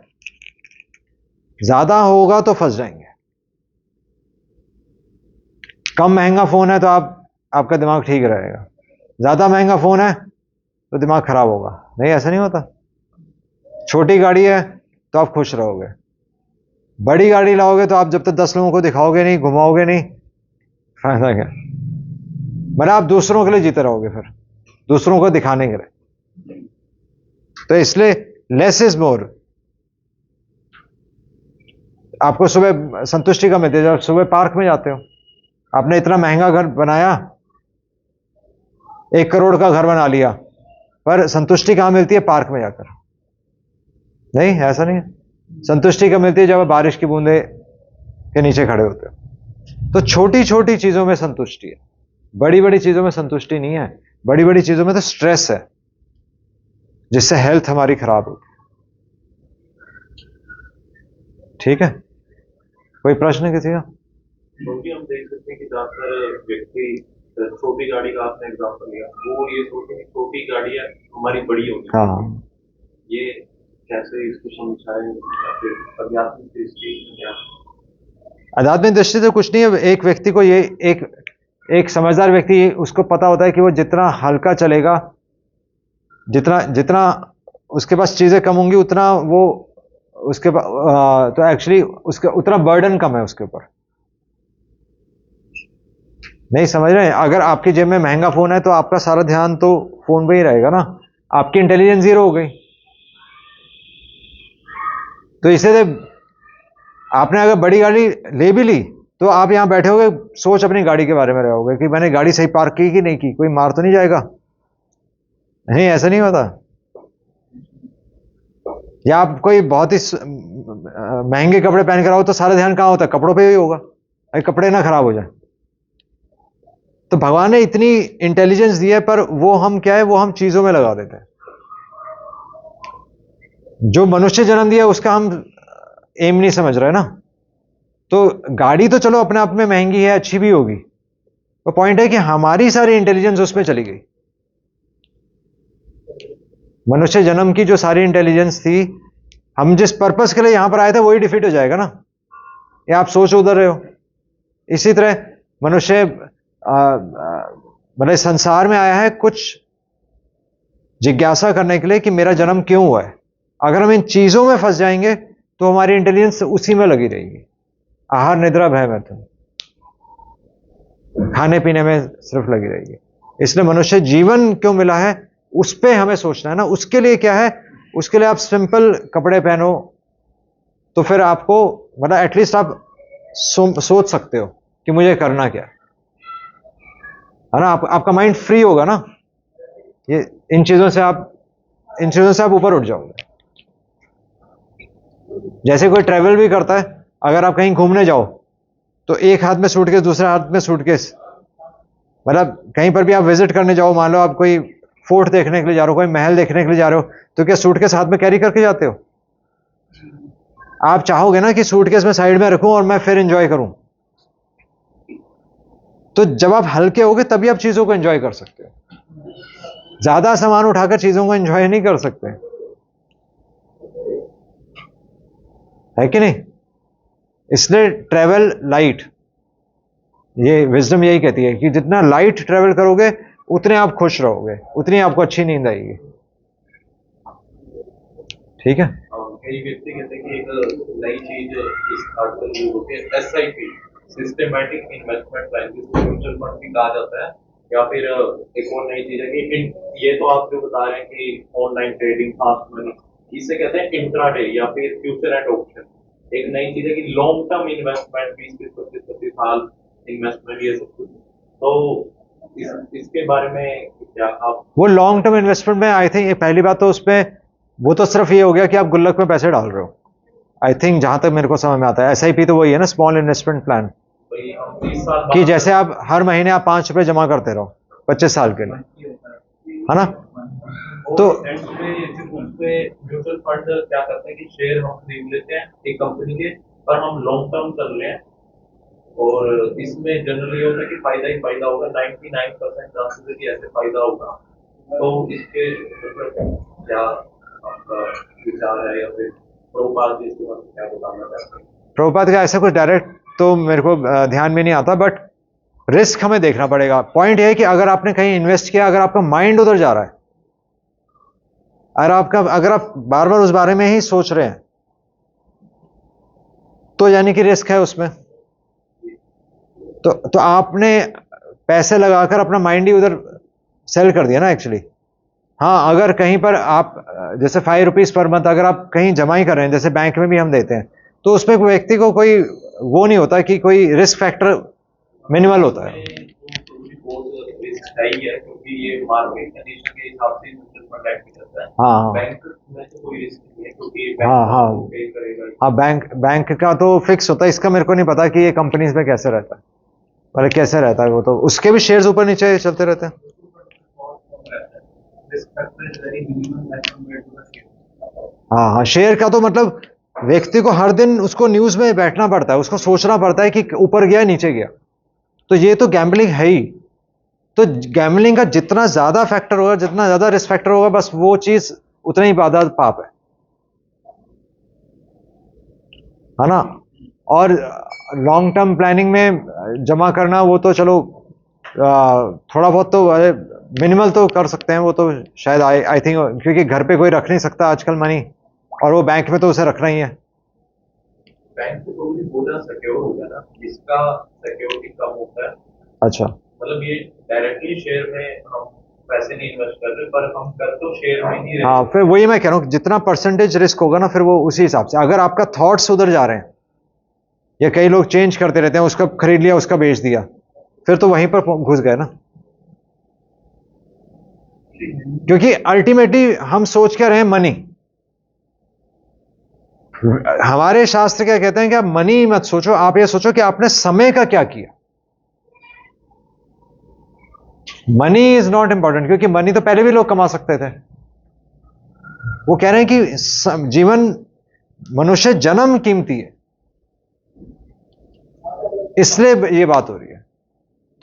ज्यादा होगा तो फंस जाएंगे। कम महंगा फोन है तो आपका दिमाग ठीक रहेगा, ज्यादा महंगा फोन है तो दिमाग खराब होगा। नहीं, ऐसा नहीं होता। छोटी गाड़ी है तो आप खुश रहोगे, बड़ी गाड़ी लाओगे तो आप जब तक 10 लोगों को दिखाओगे नहीं, घुमाओगे नहीं, फायदा क्या? मतलब आप दूसरों के लिए जीते रहोगे, फिर दूसरों को दिखाने के लिए। तो इसलिए लेस इज मोर। आपको सुबह संतुष्टि का मिलती है जब सुबह पार्क में जाते हो। आपने इतना महंगा घर बनाया, 1 करोड़ का घर बना लिया, पर संतुष्टि कहां मिलती है? पार्क में जाकर। नहीं, ऐसा नहीं है। संतुष्टि कब मिलती है? जब आप बारिश की बूंदे के नीचे खड़े होते हो। तो छोटी छोटी चीजों में संतुष्टि है, बड़ी बड़ी चीजों में संतुष्टि नहीं है। बड़ी बड़ी चीजों में तो स्ट्रेस है, जिससे हेल्थ हमारी खराब होती है, ठीक है। कोई प्रश्न किसी का? क्योंकि हम देख सकते हैं कि ज्यादातर व्यक्ति छोटी गाड़ी का आपने एग्जांपल लिया, वो ये सोचते हैं कि छोटी गाड़ी है हमारी बड़ी होगी, हाँ, ये कैसे इसको समझाएं या फिर अध्यात्मिक दृष्टि से क्या? आध्यात्मिक दृष्टि से कुछ नहीं है। एक व्यक्ति को ये एक एक समझदार व्यक्ति, उसको पता होता है कि वो जितना हल्का चलेगा, जितना जितना उसके पास चीजें कम होंगी, उतना वो उसके तो एक्चुअली उसका उतना बर्डन कम है उसके ऊपर। नहीं समझ रहे हैं? अगर आपकी जेब में महंगा फोन है तो आपका सारा ध्यान तो फोन पे ही रहेगा ना, आपकी इंटेलिजेंस जीरो हो गई। तो इसलिए आपने अगर बड़ी गाड़ी ले भी ली तो आप यहां बैठे होगे, सोच अपनी गाड़ी के बारे में रहोगे कि मैंने गाड़ी सही पार्क की कि नहीं की, कोई मार तो नहीं जाएगा। नहीं, ऐसा नहीं होता। या आप कोई बहुत ही महंगे कपड़े पहन कर आओ तो सारा ध्यान कहां होता है? कपड़ों पे ही होगा, अरे कपड़े ना खराब हो जाए। तो भगवान ने इतनी इंटेलिजेंस दी है, पर वो हम क्या है, वो हम चीजों में लगा देते हैं। जो मनुष्य जन्म दिया उसका हम एम नहीं समझ रहे ना। तो गाड़ी तो चलो अपने आप में महंगी है, अच्छी भी होगी, तो पॉइंट है कि हमारी सारी इंटेलिजेंस उसमें चली गई। मनुष्य जन्म की जो सारी इंटेलिजेंस थी, हम जिस पर्पस के लिए यहां पर आए थे वही डिफीट हो जाएगा ना। या आप सोच उधर रहे हो। इसी तरह मनुष्य मतलब संसार में आया है कुछ जिज्ञासा करने के लिए कि मेरा जन्म क्यों हुआ है। अगर हम इन चीजों में फंस जाएंगे तो हमारी इंटेलिजेंस उसी में लगी रहेगी। आहार निद्रा भय मैथुन, खाने पीने में सिर्फ लगी रहेगी। इसलिए मनुष्य जीवन क्यों मिला है, उस पे हमें सोचना है ना। उसके लिए क्या है, उसके लिए आप सिंपल कपड़े पहनो तो फिर आपको मतलब एटलीस्ट आप सोच सकते हो कि मुझे करना क्या है ना। आपका माइंड फ्री होगा ना, ये इन चीजों से आप ऊपर उठ जाओगे। जैसे कोई ट्रैवल भी करता है, अगर आप कहीं घूमने जाओ तो एक हाथ में सूटकेस, दूसरे हाथ में सूटकेस, मतलब कहीं पर भी आप विजिट करने जाओ, मान लो आप कोई फोर्ट देखने के लिए जा रहे हो, कोई महल देखने के लिए जा रहे हो, तो क्या सूटकेस हाथ में कैरी करके जाते हो? आप चाहोगे ना कि सूटकेस में साइड में रखूं और मैं फिर एंजॉय करूं। तो जब आप हल्के होगे तभी आप चीजों को एंजॉय कर सकते हो। ज्यादा सामान उठाकर चीजों को एंजॉय नहीं कर सकते, है कि नहीं? इसलिए ट्रेवल लाइट, ये विजडम यही कहती है कि जितना लाइट ट्रेवल करोगे उतने आप खुश रहोगे, उतनी आपको अच्छी नींद आएगी। ठीक है। कई व्यक्ति कहते हैं कि एक नई चीज इस आजकल जो होती है एसआईपी, सिस्टमैटिक इन्वेस्टमेंट प्लान, जिसको म्यूचुअल फंड भी कहा जाता है, या फिर एक और नई चीज है कि ये तो आप जो बता रहे हैं कि ऑनलाइन ट्रेडिंग, फास्ट मनी, इसे कहते हैं इंट्राडे या फिर फ्यूचर एंड ऑप्शन। एक नई चीज है कि लॉन्ग टर्म इन्वेस्टमेंट, 20-25 साल इन्वेस्टमेंट, ये सब कुछ। तो इसके बारे में क्या आप? वो लॉन्ग टर्म इन्वेस्टमेंट में आई थिंक पहली बात तो उसमें वो तो सिर्फ ये हो गया कि आप गुल्लक में पैसे डाल रहे हो। आई थिंक जहां तक मेरे को समझ में आता है, एसआईपी तो वही है ना, स्मॉल इन्वेस्टमेंट प्लान, कि जैसे आप हर महीने आप 5 रुपए जमा करते रहो 25 साल के लिए, है ना। तो म्यूचुअल फंड क्या करते हैं कि शेयर हम खरीद लेते हैं एक कंपनी के, पर हम लॉन्ग टर्म कर रहे हैं, और इसमें जनरली होता है कि फायदा ही फायदा होगा, 99% चांसेस है कि ऐसे फायदा होगा। तो इसके क्या आपका विचार है, या फिर प्रभुपाद जी इसके बारे में क्या बताना चाहते हैं? प्रभुपाद का ऐसा कुछ डायरेक्ट तो मेरे को ध्यान में नहीं आता, बट रिस्क हमें देखना पड़ेगा। पॉइंट यह है कि अगर आपने कहीं इन्वेस्ट किया, अगर आपका माइंड उधर जा रहा है, अगर आप बार बार उस बारे में ही सोच रहे हैं, तो यानी कि रिस्क है उसमें। तो आपने पैसे लगाकर अपना माइंड ही उधर सेल कर दिया ना एक्चुअली। हाँ, अगर कहीं पर आप जैसे 5 रुपीज पर मंथ अगर आप कहीं जमा ही कर रहे हैं, जैसे बैंक में भी हम देते हैं, तो उसमें व्यक्ति को कोई वो नहीं होता कि कोई रिस्क फैक्टर मिनिमल होता है। क्योंकि ये मार्केट कंडीशन के हिसाब से म्यूचुअल फंड एक्ट करता है। हाँ बैंक में तो कोई रिस्क नहीं है, क्योंकि हाँ बैंक का तो फिक्स होता है। इसका मेरे को नहीं पता कि ये कंपनीज में कैसे रहता है, मतलब कैसे रहता है। वो तो उसके भी शेयर्स ऊपर नीचे चलते रहते हैं। हाँ, शेयर का तो मतलब व्यक्ति को हर दिन उसको न्यूज में बैठना पड़ता है, उसको सोचना पड़ता है कि ऊपर गया नीचे गया। तो ये तो गैम्बलिंग है ही। तो गैमलिंग का जितना ज्यादा फैक्टर होगा, जितना ज्यादा रिस्क फैक्टर होगा, बस वो चीज उतना ही ज्यादा पाप है ना। और लॉन्ग टर्म प्लानिंग में जमा करना, वो तो चलो थोड़ा बहुत तो मिनिमल तो कर सकते हैं, वो तो शायद आई थिंक, क्योंकि घर पे कोई रख नहीं सकता आजकल मनी, और वो बैंक में तो उसे रखना ही है। बैंक तो थोड़ी बोला सिक्योर हो गया ना, जिसका सिक्योरिटी कम होता है। अच्छा, मतलब ये डायरेक्टली शेयर में हम पैसे नहीं इन्वेस्ट कर रहे, पर हम कर तो शेयर में ही रहे। हाँ, फिर वही मैं कह रहा हूँ, जितना परसेंटेज रिस्क होगा ना, फिर वो उसी हिसाब से, अगर आपका थॉट्स उधर जा रहे हैं, या कई लोग चेंज करते रहते हैं, उसका खरीद लिया उसका बेच दिया, फिर तो वहीं पर घुस गए ना। क्योंकि अल्टीमेटली हम सोच के रहे हैं मनी, हमारे शास्त्र क्या कहते हैं कि आप मनी मत सोचो, आप ये सोचो कि आपने समय का क्या किया। मनी इज नॉट इंपॉर्टेंट, क्योंकि मनी तो पहले भी लोग कमा सकते थे। वो कह रहे हैं कि जीवन, मनुष्य जन्म कीमती है, इसलिए ये बात हो रही है।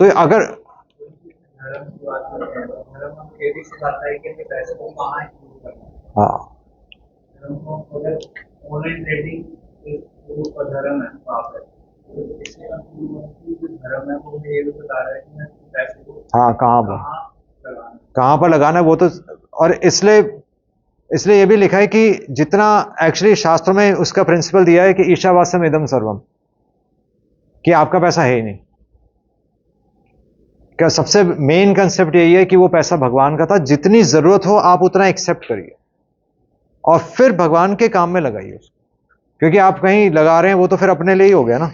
तो अगर धर्म की बात करते हैं, धर्म हम ये भी सिखाता है कि अपने पैसे को कहाँ यूज करना है। हाँ, धर्म को अगर ऑनलाइन ट्रेडिंग वो धर्म है, पाप है। तो इससे जो धर्म है वो हमें ये भी बता रहा है कि मैं पैसे को हाँ, कहाँ पर लगाना है। कहाँ पर लगाना है वो तो, और इसलिए ये भी लिखा है कि जितना एक्चुअली शास्त्रों में उसका प्रिंसिपल दिया है कि ईशावास्यम इदम सर्वम, कि आपका पैसा है ही नहीं। क्या सबसे मेन कंसेप्ट यही है कि वो पैसा भगवान का था, जितनी जरूरत हो आप उतना एक्सेप्ट करिए, और फिर भगवान के काम में लगाइए उसको, क्योंकि आप कहीं लगा रहे हैं वो तो फिर अपने लिए ही हो गया ना।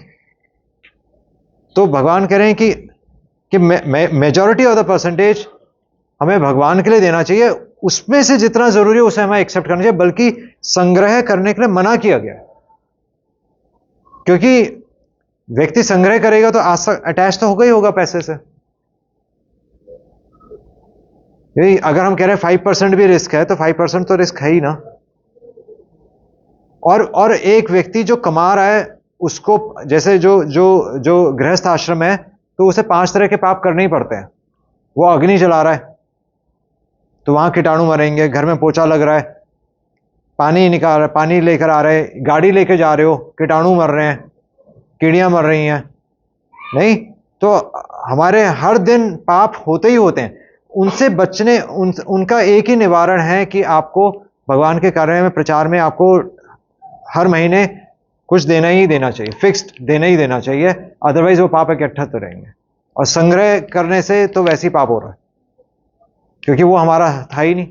तो भगवान कह रहे हैं कि मेजॉरिटी ऑफ द परसेंटेज हमें भगवान के लिए देना चाहिए, उसमें से जितना जरूरी है उसे हमें एक्सेप्ट करना चाहिए, बल्कि संग्रह करने के लिए मना किया गया है। क्योंकि व्यक्ति संग्रह करेगा तो अटैच तो होगा ही होगा पैसे से। यही अगर हम कह रहे हैं 5% भी रिस्क है, तो 5% तो रिस्क है ही ना। और एक व्यक्ति जो कमा रहा है, उसको जैसे जो जो जो गृहस्थ आश्रम है, तो उसे 5 तरह के पाप करने ही पड़ते हैं। वो अग्नि जला रहा है तो वहां कीटाणु मरेंगे, घर में पोछा लग रहा है, पानी निकाल रहा है, पानी लेकर आ रहे, गाड़ी लेके जा रहे हो, कीटाणु मर रहे हैं, कीड़ियां मर रही हैं, नहीं तो हमारे हर दिन पाप होते ही होते हैं। उनसे बचने, उनका एक ही निवारण है कि आपको भगवान के कार्य में, प्रचार में आपको हर महीने कुछ देना ही देना चाहिए, फिक्स्ड देना ही देना चाहिए, अदरवाइज वो पाप इकट्ठा तो रहेंगे। और संग्रह करने से तो वैसे ही पाप हो रहा है, क्योंकि वो हमारा था ही नहीं,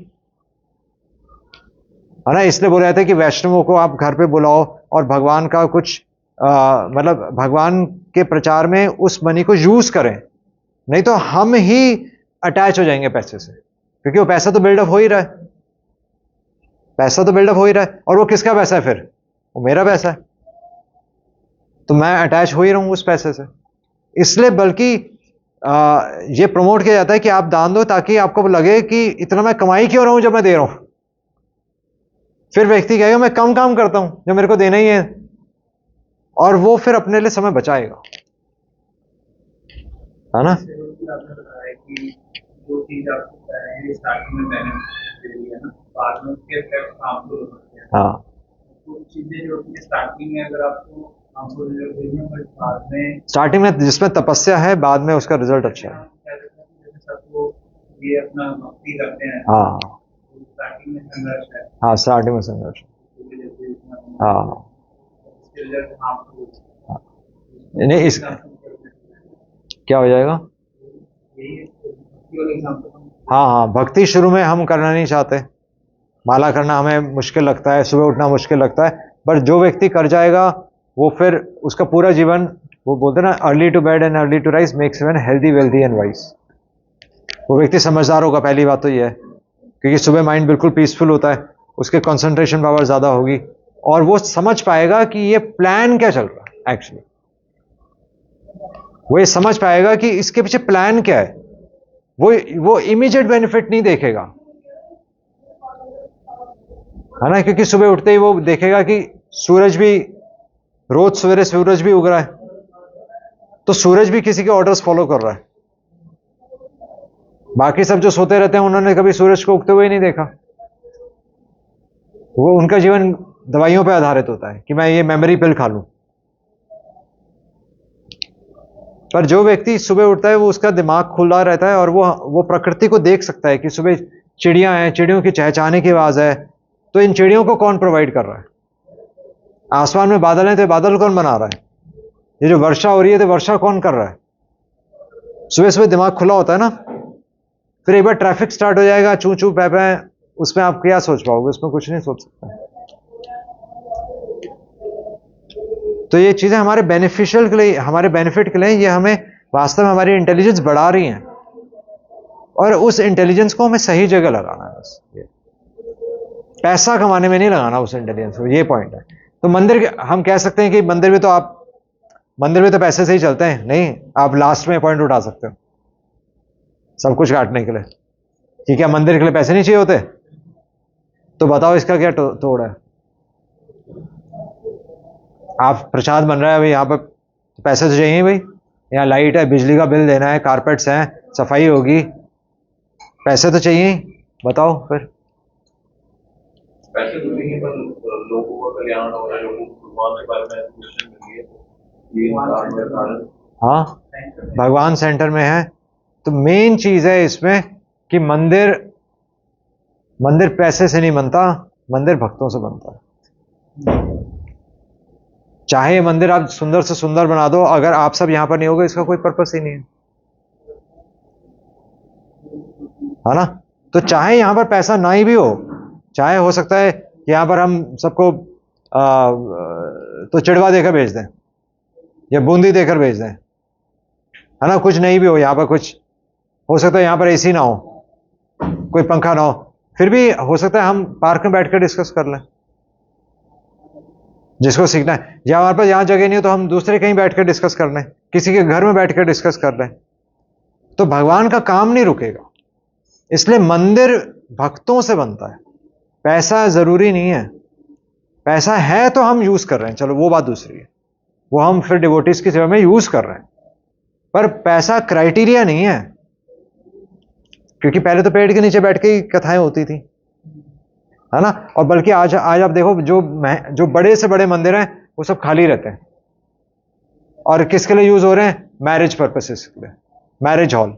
है ना। इसलिए बोल रहे थे कि वैष्णवों को आप घर पे बुलाओ और भगवान का कुछ मतलब भगवान के प्रचार में उस मनी को यूज करें, नहीं तो हम ही अटैच हो जाएंगे पैसे से, क्योंकि वो पैसा तो बिल्डअप हो ही रहा है, पैसा तो बिल्डअप हो ही रहा है। और वो किसका पैसा है फिर? वो मेरा पैसा है, तो मैं अटैच हो ही रहूंगा उस पैसे से। इसलिए बल्कि ये प्रमोट किया जाता है कि आप दान दो, ताकि आपको लगे कि इतना मैं कमाई क्यों रहा हूं जब मैं दे रहा हूं। फिर व्यक्ति कहेगा मैं कम काम करता हूं जब मेरे को देना ही है, और वो फिर अपने लिए समय बचाएगा, है ना। आपने बताया कि जो चीज आपको पहले स्टार्टिंग में बेनिफिट दे रही है ना, बाद में उसके इफेक्ट आपको हो सकते हैं। हाँ, कुछ चीजें जो कि स्टार्टिंग में अगर आपको आपको रिजल्ट देनी है, बट बाद में स्टार्टिंग में जिसमें तपस्या है, बाद में उसका रिजल्ट अच्छा है। हम कह सकते हैं कि जैसे सब लोग ये अपना भक्ति करते हैं, हाँ, स्टार्टिंग में संघर्ष है, हाँ, स्टार्टिंग में संघर्ष। उसकी वजह से इतना हाँ, इसके रिजल्ट आपको नहीं, इस क्या हो जाएगा? यही भक्ति वाले एग्जाम्पल। हाँ, हाँ, भक्ति शुरू में हम करना नहीं चाहते, माला करना हमें मुश्किल लगता है, सुबह उठना मुश्किल लगता है, पर जो व्यक्ति कर जाएगा वो फिर उसका पूरा जीवन, वो बोलते हैं ना, early to bed and early to rise makes one healthy wealthy and wise. वो व्यक्ति समझदार होगा, पहली बात तो ये है, क्योंकि सुबह माइंड बिल्कुल पीसफुल होता है, उसके कंसंट्रेशन पावर ज्यादा होगी, और वो समझ पाएगा कि ये प्लान क्या चल रहा है एक्चुअली। वो ये समझ पाएगा कि इसके पीछे प्लान क्या है। वो इमीडिएट बेनिफिट नहीं देखेगा, है ना, क्योंकि सुबह उठते ही वो देखेगा कि सूरज भी, रोज सवेरे सूरज भी उग रहा है, तो सूरज भी किसी के ऑर्डर्स फॉलो कर रहा है, बाकी सब जो सोते रहते हैं उन्होंने कभी सूरज को उगते हुए ही नहीं देखा। वो उनका जीवन दवाइयों पे आधारित होता है कि मैं ये मेमोरी पिल खा लूं। पर जो व्यक्ति सुबह उठता है वो उसका दिमाग खुला रहता है और वो प्रकृति को देख सकता है कि सुबह चिड़ियां हैं, चिड़ियों की चहचहाने की आवाज है, तो इन चिड़ियों को कौन प्रोवाइड कर रहा है? आसमान में बादल हैं तो बादल कौन बना रहा है? ये जो वर्षा हो रही है तो वर्षा कौन कर रहा है? सुबह सुबह दिमाग खुला होता है ना। फिर एक बार ट्रैफिक स्टार्ट हो जाएगा, चू चू पै पै, उसमें आप क्या सोच पाओगे? उसमें कुछ नहीं सोच सकते। तो ये चीजें हमारे बेनिफिशियल के लिए, हमारे बेनिफिट के लिए, ये हमें वास्तव में हमारी इंटेलिजेंस बढ़ा रही हैं और उस इंटेलिजेंस को हमें सही जगह लगाना है। बस पैसा कमाने में नहीं लगाना उस इंटेलिजेंस को, ये पॉइंट है। तो मंदिर, हम कह सकते हैं कि मंदिर में तो पैसे से ही चलते हैं। नहीं, आप लास्ट में पॉइंट उठा सकते हो सब कुछ काटने के लिए कि क्या मंदिर के लिए पैसे नहीं चाहिए होते? तो बताओ इसका क्या तोड़ है? आप प्रसाद बन रहा है भाई, यहाँ पर पैसे तो चाहिए भाई, यहाँ लाइट है, बिजली का बिल देना है, कारपेट्स हैं, सफाई होगी, पैसे तो चाहिए। बताओ फिर। पैसे तो नहीं, पर लोगों का कल्याण हो रहा है, लोगों को भगवान के बारे में इंफॉर्मेशन मिल रही है, ये हाँ, भगवान सेंटर में है। तो मेन चीज है इसमें कि मंदिर पैसे से नहीं बनता, मंदिर भक्तों से बनता है। चाहे ये मंदिर आप सुंदर से सुंदर बना दो, अगर आप सब यहां पर नहीं होगे इसका कोई पर्पस ही नहीं है ना। तो चाहे यहां पर पैसा ना ही भी हो, चाहे हो सकता है यहां पर हम सबको तो चिड़वा देकर भेज दें या बूंदी देकर भेज दें, है ना, कुछ नहीं भी हो, यहां पर कुछ हो सकता है, यहां पर एसी ना हो, कोई पंखा ना हो, फिर भी हो सकता है हम पार्क में बैठकर डिस्कस कर लें जिसको सीखना है। या हमारे पास यहां जगह नहीं हो तो हम दूसरे कहीं बैठकर डिस्कस कर लें, किसी के घर में बैठकर डिस्कस कर लें। तो भगवान का काम नहीं रुकेगा। इसलिए मंदिर भक्तों से बनता है, पैसा जरूरी नहीं है। पैसा है तो हम यूज कर रहे हैं, चलो वो बात दूसरी है, वो हम फिर डिवोटीज की सेवा में यूज कर रहे हैं, पर पैसा क्राइटेरिया नहीं है। क्योंकि पहले तो पेड़ के नीचे बैठ के ही कथाएं होती थी, है ना। और बल्कि आज आप देखो जो बड़े से बड़े मंदिर हैं वो सब खाली रहते हैं, और किसके लिए यूज हो रहे हैं? मैरिज पर्पसेस के लिए, मैरिज हॉल।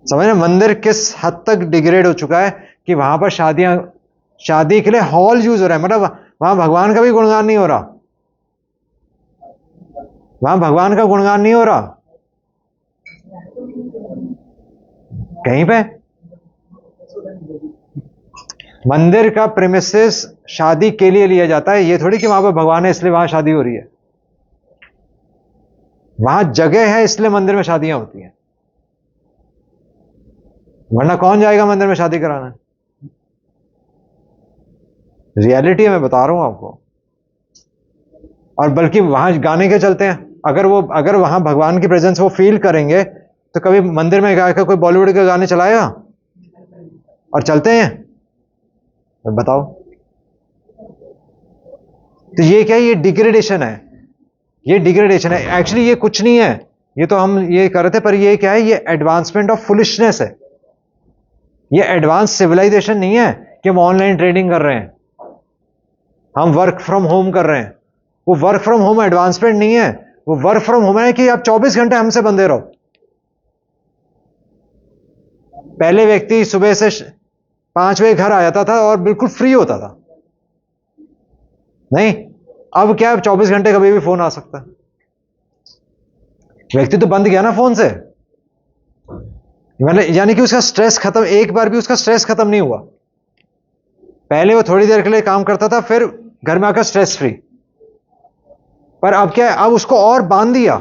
समझ रहे मंदिर किस हद तक डिग्रेड हो चुका है कि वहां पर शादी के लिए हॉल यूज हो रहा है। मतलब वहां भगवान का भी गुणगान नहीं हो रहा, वहां भगवान का गुणगान नहीं हो रहा कहीं पे। मंदिर का प्रेमिसेस शादी के लिए लिया जाता है, ये थोड़ी कि वहां पर भगवान है इसलिए वहां शादी हो रही है। वहां जगह है इसलिए मंदिर में शादियां होती हैं, वरना कौन जाएगा मंदिर में शादी कराना? रियलिटी मैं बता रहा हूं आपको। और बल्कि वहां गाने के चलते हैं, अगर वहां भगवान की प्रेजेंस वो फील करेंगे तो कभी मंदिर में गाकर कोई बॉलीवुड के गाने चलाएगा? और चलते हैं, बताओ। तो ये क्या है? ये डिग्रेडेशन है, ये डिग्रेडेशन है। एक्चुअली ये कुछ नहीं है, ये तो हम ये कर रहे थे, पर ये क्या है? ये एडवांसमेंट ऑफ फुलिशनेस है। ये एडवांस सिविलाइजेशन नहीं है कि हम ऑनलाइन ट्रेडिंग कर रहे हैं, हम वर्क फ्रॉम होम कर रहे हैं। वो वर्क फ्रॉम होम एडवांसमेंट नहीं है, वो वर्क फ्रॉम होम है कि आप 24 घंटे हमसे बंधे रहो। पहले व्यक्ति सुबह से 5 बजे घर आ जाता था और बिल्कुल फ्री होता था, नहीं। अब क्या है? 24 घंटे कभी भी फोन आ सकता है। व्यक्ति तो बंद गया ना फोन से, मतलब यानी कि उसका स्ट्रेस खत्म, एक बार भी उसका स्ट्रेस खत्म नहीं हुआ। पहले वो थोड़ी देर के लिए काम करता था, फिर घर में आकर स्ट्रेस फ्री। पर अब क्या है? अब उसको और बांध दिया।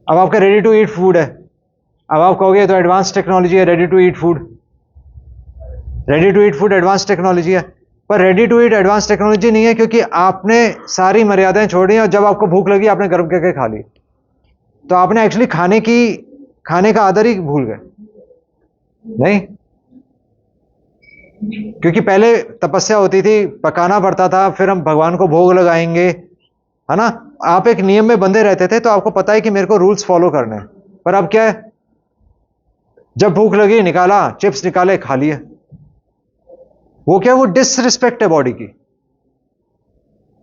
अब आपका रेडी टू ईट फूड है। अब आप कहोगे तो एडवांस टेक्नोलॉजी है, ready to eat food. Ready to eat food advance technology है, पर ready to eat advance technology नहीं है, क्योंकि आपने सारी मर्यादाएं छोड़ी और जब आपको भूख लगी आपने गर्म करके खा ली। तो आपने एक्चुअली खाने का आदर ही भूल गए, नहीं। क्योंकि पहले तपस्या होती थी, पकाना पड़ता था, फिर हम भगवान को भोग लगाएंगे, है ना। आप एक नियम में बंधे रहते थे तो आपको पता है कि मेरे को रूल्स फॉलो करने हैं, पर अब क्या है, जब भूख लगी निकाला, चिप्स निकाले खा लिए। वो क्या, वो डिसरिस्पेक्ट है बॉडी की,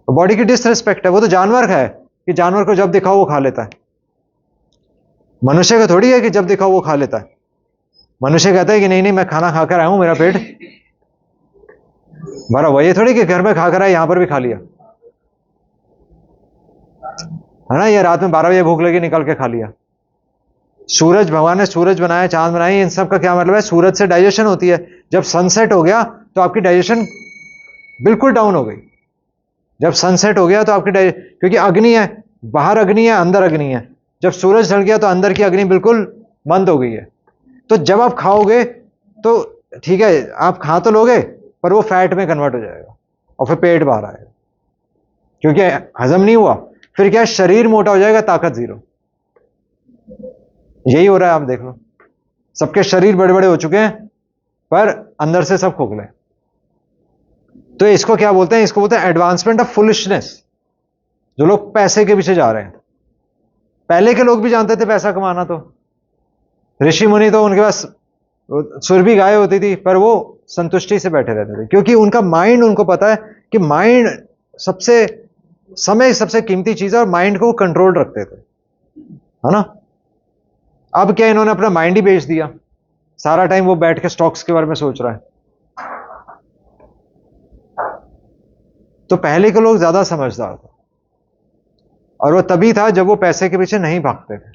बॉडी की डिसरिस्पेक्ट है। वो तो जानवर है कि जानवर को जब दिखाओ वो खा लेता है, मनुष्य का थोड़ी है कि जब दिखाओ वो खा लेता है। मनुष्य कहता है कि नहीं नहीं मैं खाना खाकर आया हूं, मेरा पेट भरा हुआ। ये थोड़ी कि घर में खाकर आया यहां पर भी खा लिया, है ना। ये रात में 12 बजे भूख लगी निकल के खा लिया। सूरज, भगवान ने सूरज बनाया, चांद बनाई, इन सब का क्या मतलब है, सूरज से डाइजेशन होती है। जब सनसेट हो गया तो आपकी डाइजेशन बिल्कुल डाउन हो गई। जब सनसेट हो गया तो आपकी क्योंकि अग्नि है, बाहर अग्नि है, अंदर अग्नि है। जब सूरज ढल गया तो अंदर की अग्नि बिल्कुल मंद हो गई है। तो जब आप खाओगे तो ठीक है, आप खा तो लोगे पर वो फैट में कन्वर्ट हो जाएगा और फिर पेट बाहर आएगा, क्योंकि हजम नहीं हुआ। फिर क्या, शरीर मोटा हो जाएगा, ताकत जीरो। यही हो रहा है, आप देख लो, सबके शरीर बड़े बड़े हो चुके हैं पर अंदर से सब खोखले हैं। तो इसको क्या बोलते हैं, इसको बोलते हैं एडवांसमेंट ऑफ फुलिशनेस। जो लोग पैसे के पीछे जा रहे हैं, पहले के लोग भी जानते थे पैसा कमाना, तो ऋषि मुनि तो उनके पास सुरभि गाय होती थी पर वो संतुष्टि से बैठे रहते थे, क्योंकि उनका माइंड, उनको पता है कि माइंड सबसे, समय सबसे कीमती चीज है और माइंड को कंट्रोल रखते थे, है ना। अब क्या, इन्होंने अपना माइंड ही बेच दिया, सारा टाइम वो बैठ के स्टॉक्स के बारे में सोच रहा है। तो पहले के लोग ज्यादा समझदार थे और वो तभी था जब वो पैसे के पीछे नहीं भागते थे।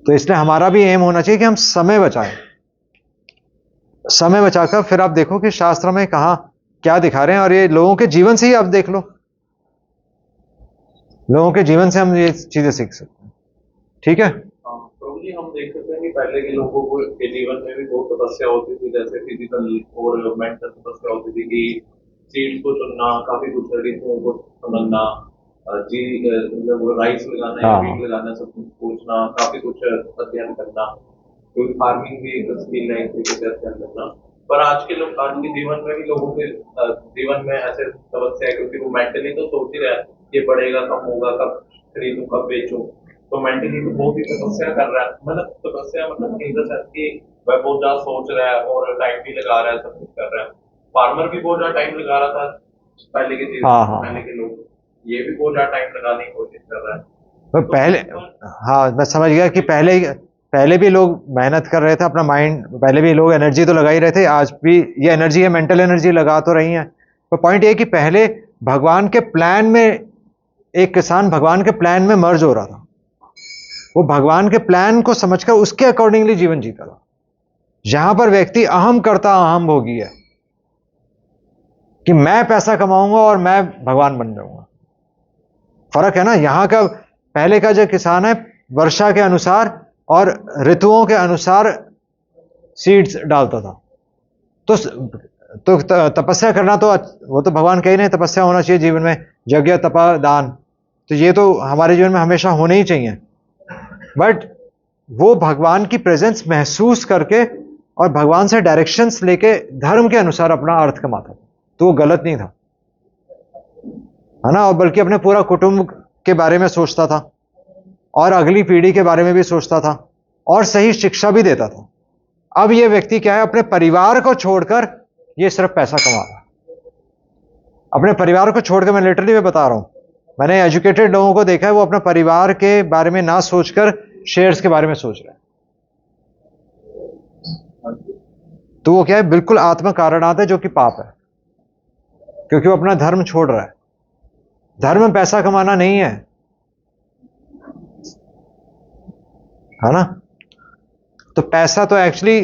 तो इसलिए हमारा भी एम होना चाहिए कि हम समय बचाएं, समय बचाकर फिर आप देखो कि शास्त्र में कहा क्या दिखा रहे हैं, और ये लोगों के जीवन से ही आप देख लो, लोगों के जीवन से हम ये चीजें सीख सकते हैं। ठीक है, प्रभु जी, हम देख सकते हैं कि पहले के लोगों को के जीवन में भी बहुत तपस्या होती थी, जैसे फिजिकल और मेंटल तपस्या होती थी कि सीड्स को चुनना, काफी कुछ ऋतुओं को समझना, मतलब राइस लगाना या हाँ वीट लगाना, सब कुछ सोचना, काफी कुछ अध्ययन करना, क्योंकि फार्मिंग भी एक स्किल है, एक तरीके से अध्ययन करना। पर आज के लोग, आज के जीवन में भी लोगों के जीवन में ऐसे समस्या है, क्योंकि वो मेंटली तो सोच ही रहा है ये बढ़ेगा, कम होगा, कब खरीदूं, कब बेचूं। तो मेंटली तो बहुत ही तपस्या कर रहा है, मतलब तपस्या मतलब इन द सेंस कि वह बहुत ज्यादा सोच रहा है और टाइम भी लगा रहा है, सब कुछ कर रहा है। फार्मर भी बहुत ज्यादा टाइम लगा रहा था पहले के जीवन हाँ में, हाँ पहले के लोग, ये भी बहुत ज्यादा टाइम लगाने की कोशिश कर रहा है। तो तो पहले, हाँ मैं समझ गया कि पहले पहले भी लोग मेहनत कर रहे थे, अपना माइंड, पहले भी लोग एनर्जी तो लगा ही रहे थे, आज भी ये एनर्जी है, मेंटल एनर्जी लगा तो रही है। तो पॉइंट ये कि पहले भगवान के प्लान में, एक किसान भगवान के प्लान में मर्ज हो रहा था, वो भगवान के प्लान को समझकर उसके अकॉर्डिंगली जीवन जीता था। यहां पर व्यक्ति अहम करता अहम भोगी है कि मैं पैसा कमाऊंगा और मैं भगवान बन जाऊंगा। फर्क है ना, यहां का पहले का जो किसान है वर्षा के अनुसार और ऋतुओं के अनुसार सीड्स डालता था। तो तपस्या करना तो वो तो भगवान कह ही नहीं, तपस्या होना चाहिए जीवन में, यज्ञ तपा दान, तो ये तो हमारे जीवन में हमेशा होने ही चाहिए। बट वो भगवान की प्रेजेंस महसूस करके और भगवान से डायरेक्शंस लेके धर्म के अनुसार अपना अर्थ कमाता था, तो वो गलत नहीं था, है ना। और बल्कि अपने पूरा कुटुंब के बारे में सोचता था और अगली पीढ़ी के बारे में भी सोचता था और सही शिक्षा भी देता था। अब ये व्यक्ति क्या है, अपने परिवार को छोड़कर ये सिर्फ पैसा कमा रहा है, अपने परिवार को छोड़कर, मैं लिटरली मैं बता रहा हूं, मैंने एजुकेटेड लोगों को देखा है वो अपने परिवार के बारे में ना सोचकर शेयर्स के बारे में सोच रहे हैं। तो वो क्या है, बिल्कुल आत्म कारणात है, जो कि पाप है, क्योंकि वो अपना धर्म छोड़ रहा है। धर्म में पैसा कमाना नहीं है ना। तो पैसा तो एक्चुअली,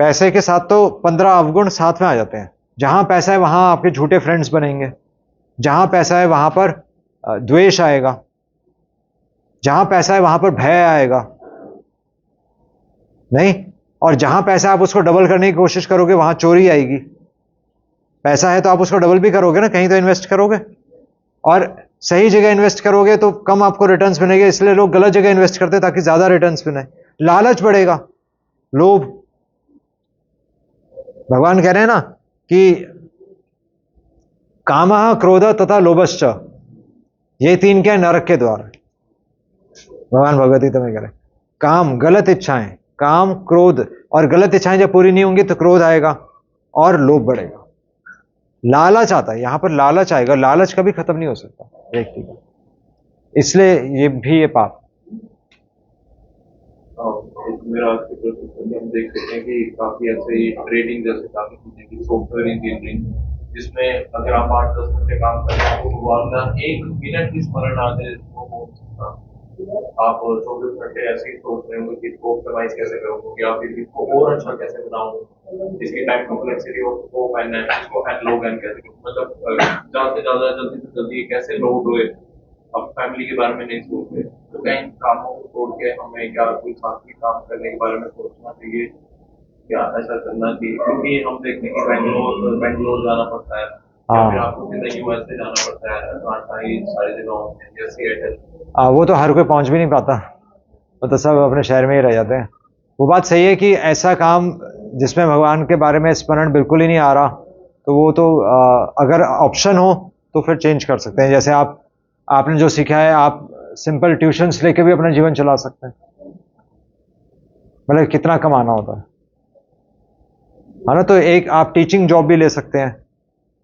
पैसे के साथ तो 15 अवगुण साथ में आ जाते हैं। जहां पैसा है वहां आपके झूठे फ्रेंड्स बनेंगे, जहां पैसा है वहां पर द्वेष आएगा, जहां पैसा है वहां पर भय आएगा नहीं, और जहां पैसा आप उसको डबल करने की कोशिश करोगे वहां चोरी आएगी। पैसा है तो आप उसको डबल भी करोगे ना, कहीं तो इन्वेस्ट करोगे, और सही जगह इन्वेस्ट करोगे तो कम आपको रिटर्न्स मिलेंगे, इसलिए लोग गलत जगह इन्वेस्ट करते हैं ताकि ज्यादा रिटर्न्स मिले। लालच बढ़ेगा, लोभ। भगवान कह रहे हैं ना कि कामः, क्रोध तथा लोभश्च, ये तीन क्या है? नरक के द्वार। भगवान भगवत गीता में कह रहे काम, गलत इच्छाएं, काम, क्रोध, और गलत इच्छाएं जब पूरी नहीं होंगी तो क्रोध आएगा और लोभ बढ़ेगा। लालच आता है, यहां पर लालच आएगा, लालच कभी खत्म नहीं हो सकता व्यक्ति का, इसलिए ये पाप। मेरा आपके प्रश्न हम देख सकते हैं कि काफी ऐसे ट्रेडिंग जैसे काफी चीजें की सॉफ्टवेयर इंजीनियरिंग, जिसमें अगर आप 8-10 घंटे काम करते हैं तो भगवान का 1 मिनट भी स्मरण आ जाए वो हो सकता। आप 24 घंटे ऐसे ही सोच रहे होंगे कि इसको ऑप्टिमाइज कैसे करूंगा या फिर इसको और अच्छा कैसे बनाऊं, इसकी टाइम कॉम्प्लेक्सिटी को मैनेज, इसको लॉग एन कैसे करूं, मतलब ज्यादा से ज्यादा जल्दी से जल्दी कैसे लोड हुए। अब फैमिली के बारे में नहीं सोच रहे तो कहीं कामों को छोड़ के हमें क्या कोई साथी काम करने के बारे में सोचना चाहिए, क्या ऐसा करना चाहिए? क्योंकि हम देखते हैं कि बेंगलोर जाना पड़ता है या फिर आपको सीधा यूएस से जाना पड़ता है, अटलांटा, ये सारी जगहों में या सिएटल। वो तो हर कोई पहुंच भी नहीं पाता, वो तो सब अपने शहर में ही रह जाते हैं। वो बात सही है कि ऐसा काम जिसमें भगवान के बारे में स्मरण बिल्कुल ही नहीं आ रहा, तो वो तो अगर ऑप्शन हो तो फिर चेंज कर सकते हैं। जैसे आपने जो सीखा है, आप सिंपल ट्यूशन्स लेके भी अपना जीवन चला सकते हैं। मतलब कितना कमाना होता है ना? तो एक आप टीचिंग जॉब भी ले सकते हैं,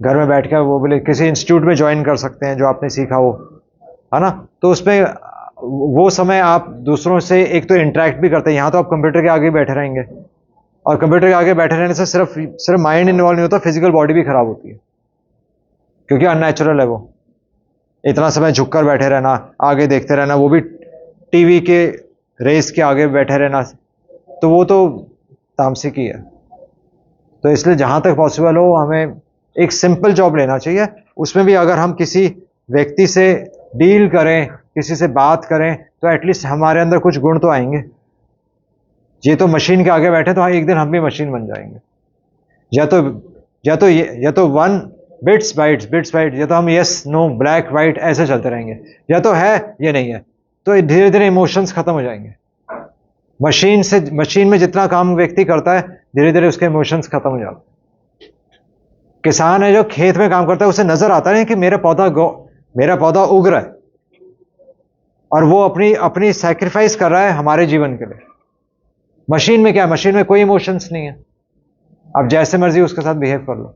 घर में बैठ कर वो बोले किसी इंस्टीट्यूट में ज्वाइन कर सकते हैं जो आपने सीखा हो, है ना? तो उसमें वो समय आप दूसरों से एक तो इंटरेक्ट भी करते हैं। यहाँ तो आप कंप्यूटर के आगे बैठे रहेंगे, और कंप्यूटर के आगे बैठे रहने से सिर्फ माइंड इन्वॉल्व नहीं होता, फिजिकल बॉडी भी खराब होती है, क्योंकि अननेचुरल है वो। इतना समय झुककर बैठे रहना, आगे देखते रहना, वो भी टीवी के रेस के आगे बैठे रहना, तो वो तो तामसिक ही है। तो इसलिए जहां तक पॉसिबल हो हमें एक सिंपल जॉब लेना चाहिए। उसमें भी अगर हम किसी व्यक्ति से डील करें, किसी से बात करें, तो एटलीस्ट हमारे अंदर कुछ गुण तो आएंगे। ये तो मशीन के आगे बैठे तो एक दिन हम भी मशीन बन जाएंगे। या तो वन बिट्स बाइट्स, या तो हम यस नो ब्लैक वाइट ऐसे चलते रहेंगे, या तो है ये नहीं है, तो धीरे धीरे इमोशंस खत्म हो जाएंगे। मशीन में जितना काम व्यक्ति करता है, धीरे धीरे उसके इमोशंस खत्म हो जाते हैं। किसान है जो खेत में काम करता है, उसे नजर आता है कि मेरा पौधा उग रहा है, और वो अपनी सैक्रिफाइस कर रहा है हमारे जीवन के लिए। मशीन में क्या है? मशीन में कोई इमोशंस नहीं है, आप जैसे मर्जी उसके साथ बिहेव कर लो।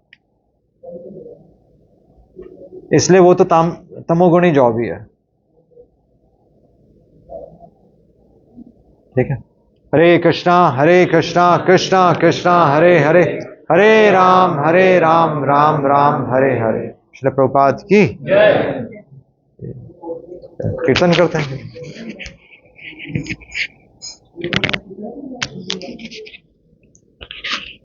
इसलिए वो तो तमोगुणी जॉब ही है। ठीक है। हरे कृष्णा कृष्णा कृष्णा हरे हरे, हरे राम राम राम हरे हरे। श्रील प्रभुपाद की कीर्तन करते हैं।